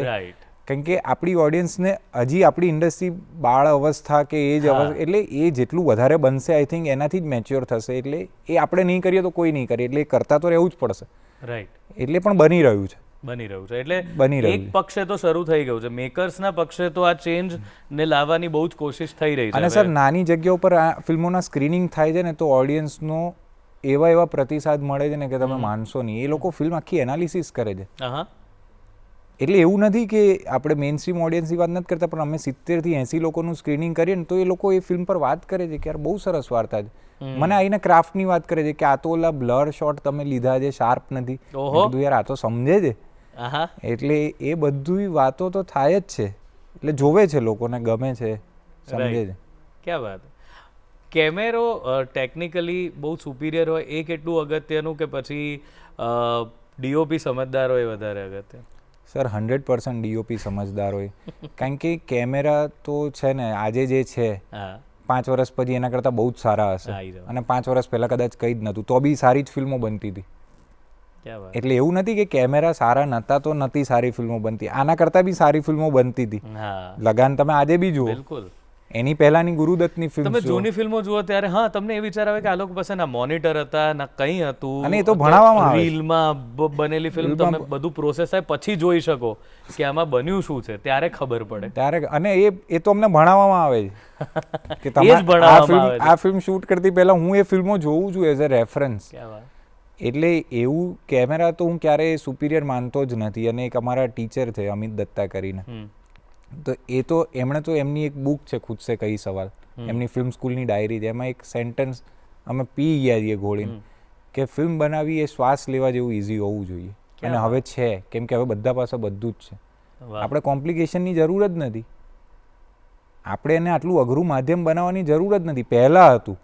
કારણ કે આપણી ઓડિયન્સને હજી આપણી ઇન્ડસ્ટ્રી બાળ અવસ્થા કે એ જ અવસ્થા, એટલે એ જેટલું વધારે બનશે આઈ થિંક એનાથી જ મેચ્યોર થશે. એટલે એ આપણે નહીં કરીએ તો કોઈ નહીં કરે, એટલે એ કરતા તો રહેવું જ પડશે. રાઈટ. એટલે પણ બની રહ્યું છે. એટલે એક પક્ષે તો શરૂ થઈ ગયું છે, મેકર્સના પક્ષે તો આ ચેન્જ ને લાવવાની બહુ જ કોશિશ થઈ રહી છે. અને સર નાની જગ્યા ઉપર આ ફિલ્મોના સ્ક્રીનિંગ થાય છે ને, તો ઓડિયન્સનો એવા પ્રતિસાદ મળે છે ને કે તમે માનશો નહીં. એ લોકો ફિલ્મ આખી એનાલિસિસ કરે છે. એટલે એવું નથી કે આપણે મેઇન સ્ટ્રીમ ઓડિયન્સની વાત નથી કરતા, પણ અમે 70 થી 80 લોકોનું સ્ક્રીનિંગ કરીએ ને તો એ લોકો એ ફિલ્મ પર વાત કરે છે કે યાર બહુ સરસ વાર્તા છે. મને આઈને ક્રાફ્ટની વાત કરે છે કે આ તો ઓલા બ્લર શોટ તમે લીધા છે, શાર્પ નથી. કીધું યાર આ તો સમજે છે. એટલે એ બધી વાતો તો થાય જ છે. એટલે જોવે છે, લોકોને ગમે છે, સમજે છે. ક્યાં વાત. કેમેરો ટેકનિકલી બહુ સુપિરિયર હોય એ કેટલું અગત્યનું, કે પછી ડીઓપી સમજદાર હોય વધારે અગત્યનું? સર 100% ડીઓપી સમજદાર હોય, કારણ કે કેમેરા તો છે ને આજે જે છે 5 વર્ષ પછી એના કરતાં બહુ જ સારા હશે, અને 5 વર્ષ પહેલાં કદાચ કંઈ જ નહોતું તો બી સારી જ ફિલ્મો બનતી હતી. એટલે એવું નથી કે કેમેરા સારા નહોતા તો નથી સારી ફિલ્મો બનતી, આના કરતાં બી સારી ફિલ્મો બનતી હતી. લગાન તમે આજે બી જુઓ, એની પહેલાની ગુરુદત્તની ફિલ્મ, તમે જૂની ફિલ્મો જુઓ ત્યારે તમને એ વિચાર આવે કે આ લોકો પાસે ના મોનિટર હતા ના કંઈ હતું, અને એ તો ભણાવવામાં આવે. રીલમાં બનેલી ફિલ્મ તમે બધું પ્રોસેસ થાય પછી જોઈ શકો કે આમાં બન્યું શું છે, ત્યારે ખબર પડે. ત્યારે અને એ તો અમને ભણાવવામાં આવે છે કે તમે આ ફિલ્મ શૂટ કરતી પહેલા હું એ ફિલ્મો જોઉં છું એઝ અ રેફરન્સ. એટલે એવું કેમેરા તો હું ક્યારેય સુપિરિયર માનતો જ નથી. અને એક અમારા ટીચર છે અમિત દત્તા કરીને, તો એ તો એમણે તો એમની એક બુક છે ખુદ સે કઈ સવાલ, એમની ફિલ્મ સ્કૂલની ડાયરી છે, એમાં એક સેન્ટેન્સ અમે પી ગયા છીએ ઘોળીને કે ફિલ્મ બનાવવી એ શ્વાસ લેવા જેવું ઇઝી હોવું જોઈએ. અને હવે છે, કેમ કે હવે બધા પાસે બધું જ છે. આપણે કોમ્પ્લિકેશનની જરૂર જ નથી, આપણે એને આટલું અઘરું માધ્યમ બનાવવાની જરૂર જ નથી. પહેલાં હતું,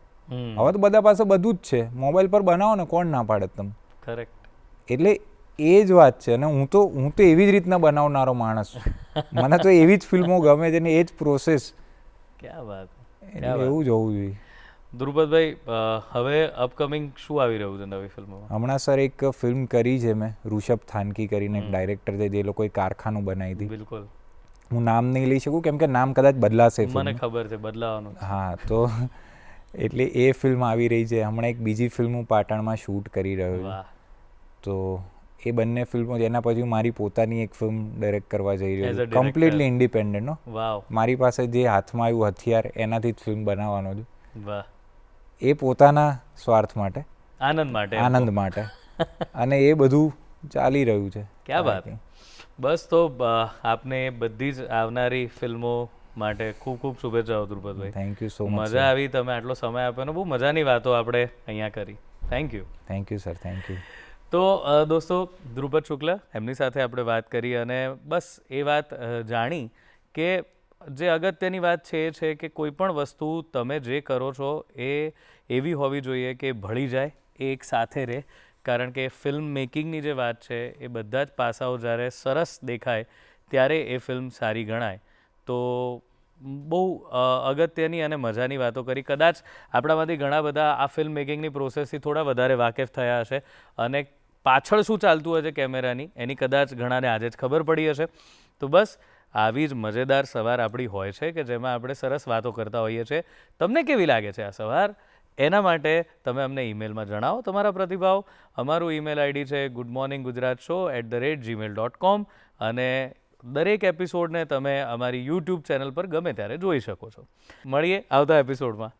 હવે તો બધા પાસે બધું જ છે. મોબાઈલ પર બનાવો ને, કોણ ના પાડે તમે? કરેક્ટ. એટલે એ જ વાત છે. અને હું તો એવી જ રીતના બનાવનારો માણસ છું. મને તો એવી જ ફિલ્મો ગમે છે ને એ જ પ્રોસેસ. ક્યાં વાત. એવું જ હોવું જોઈએ. ધ્રુપદભાઈ, હવે અપકમિંગ શું આવી રહ્યું છે નવી ફિલ્મોમાં? હમણાં સર એક ફિલ્મ કરી છે મેં, ઋષભ થાનકી કરીને એક ડાયરેક્ટર છે, જે લોકોએ કારખાનું બનાવી હતી. બિલકુલ. હું નામ નહીં લઈ શકું કેમ કે નામ કદાચ બદલાશે. મને ખબર છે બદલાવાનું. હા, તો એટલે એ ફિલ્મ આવી રહી છે. હમણાં એક બીજી ફિલ્મ હું પાટણમાં શૂટ કરી રહ્યો છું. તો એ બંને ફિલ્મો, એના પછી હું મારી પોતાની એક ફિલ્મ ડાયરેક્ટ કરવા જઈ રહ્યો છું, કમ્પ્લીટલી ઇન્ડિપેન્ડન્ટ. મારી પાસે જે હાથમાં આવ્યું હથિયાર એનાથી જ ફિલ્મ બનાવવાનો છું. એ પોતાના સ્વાર્થ માટે, આનંદ માટે. અને એ બધું ચાલી રહ્યું છે. ક્યાં વાત. બસ, તો આપને બધી જ આવનારી ફિલ્મો માટે ખૂબ ખૂબ શુભેચ્છાઓ ધ્રુપદભાઈ. Thank you so much. મજા આવી, તમે આટલો સમય આપ્યો, બહુ મજાની વાતો આપણે અહીંયા કરી. Thank you. Thank you sir, thank you. તો દોસ્તો, ધ્રુપદ શુક્લ એમની સાથે આપણે વાત કરી, અને બસ એ વાત જાણી કે જે અગત્યની વાત છે એ છે કે કોઈ પણ વસ્તુ તમે જે કરો છો એ એવી હોવી જોઈએ કે ભળી જાય, એ એક સાથે રહે. કારણ કે ફિલ્મ મેકિંગની જે વાત છે એ બધા જ પાસાઓ જ્યારે સરસ દેખાય ત્યારે એ ફિલ્મ સારી ગણાય. તો બહુ અગત્યની અને મજાની વાતો કરી. કદાચ આપણામાંથી ઘણા બધા આ ફિલ્મ મેકિંગની પ્રોસેસથી થોડા વધારે વાકેફ થયા હશે, અને પાછળ શું ચાલતું હોય છે કેમેરાની એની કદાચ ઘણાને આજે જ ખબર પડી હશે. તો બસ આવી જ મજેદાર સવાર આપણી હોય છે કે જેમાં આપણે સરસ વાતો કરતા હોઈએ છીએ. તમને કેવી લાગે છે આ સવાર? એના માટે તમે અમને ઈમેલમાં જણાવો તમારા પ્રતિભાવ. અમારું ઈમેલ આઈડી છે goodmorninggujratshow@gmail.com, અને દરેક એપિસોડને તમે અમારી યુટ્યુબ ચેનલ પર ગમે ત્યારે જોઈ શકો છો. મળીએ આવતા એપિસોડમાં.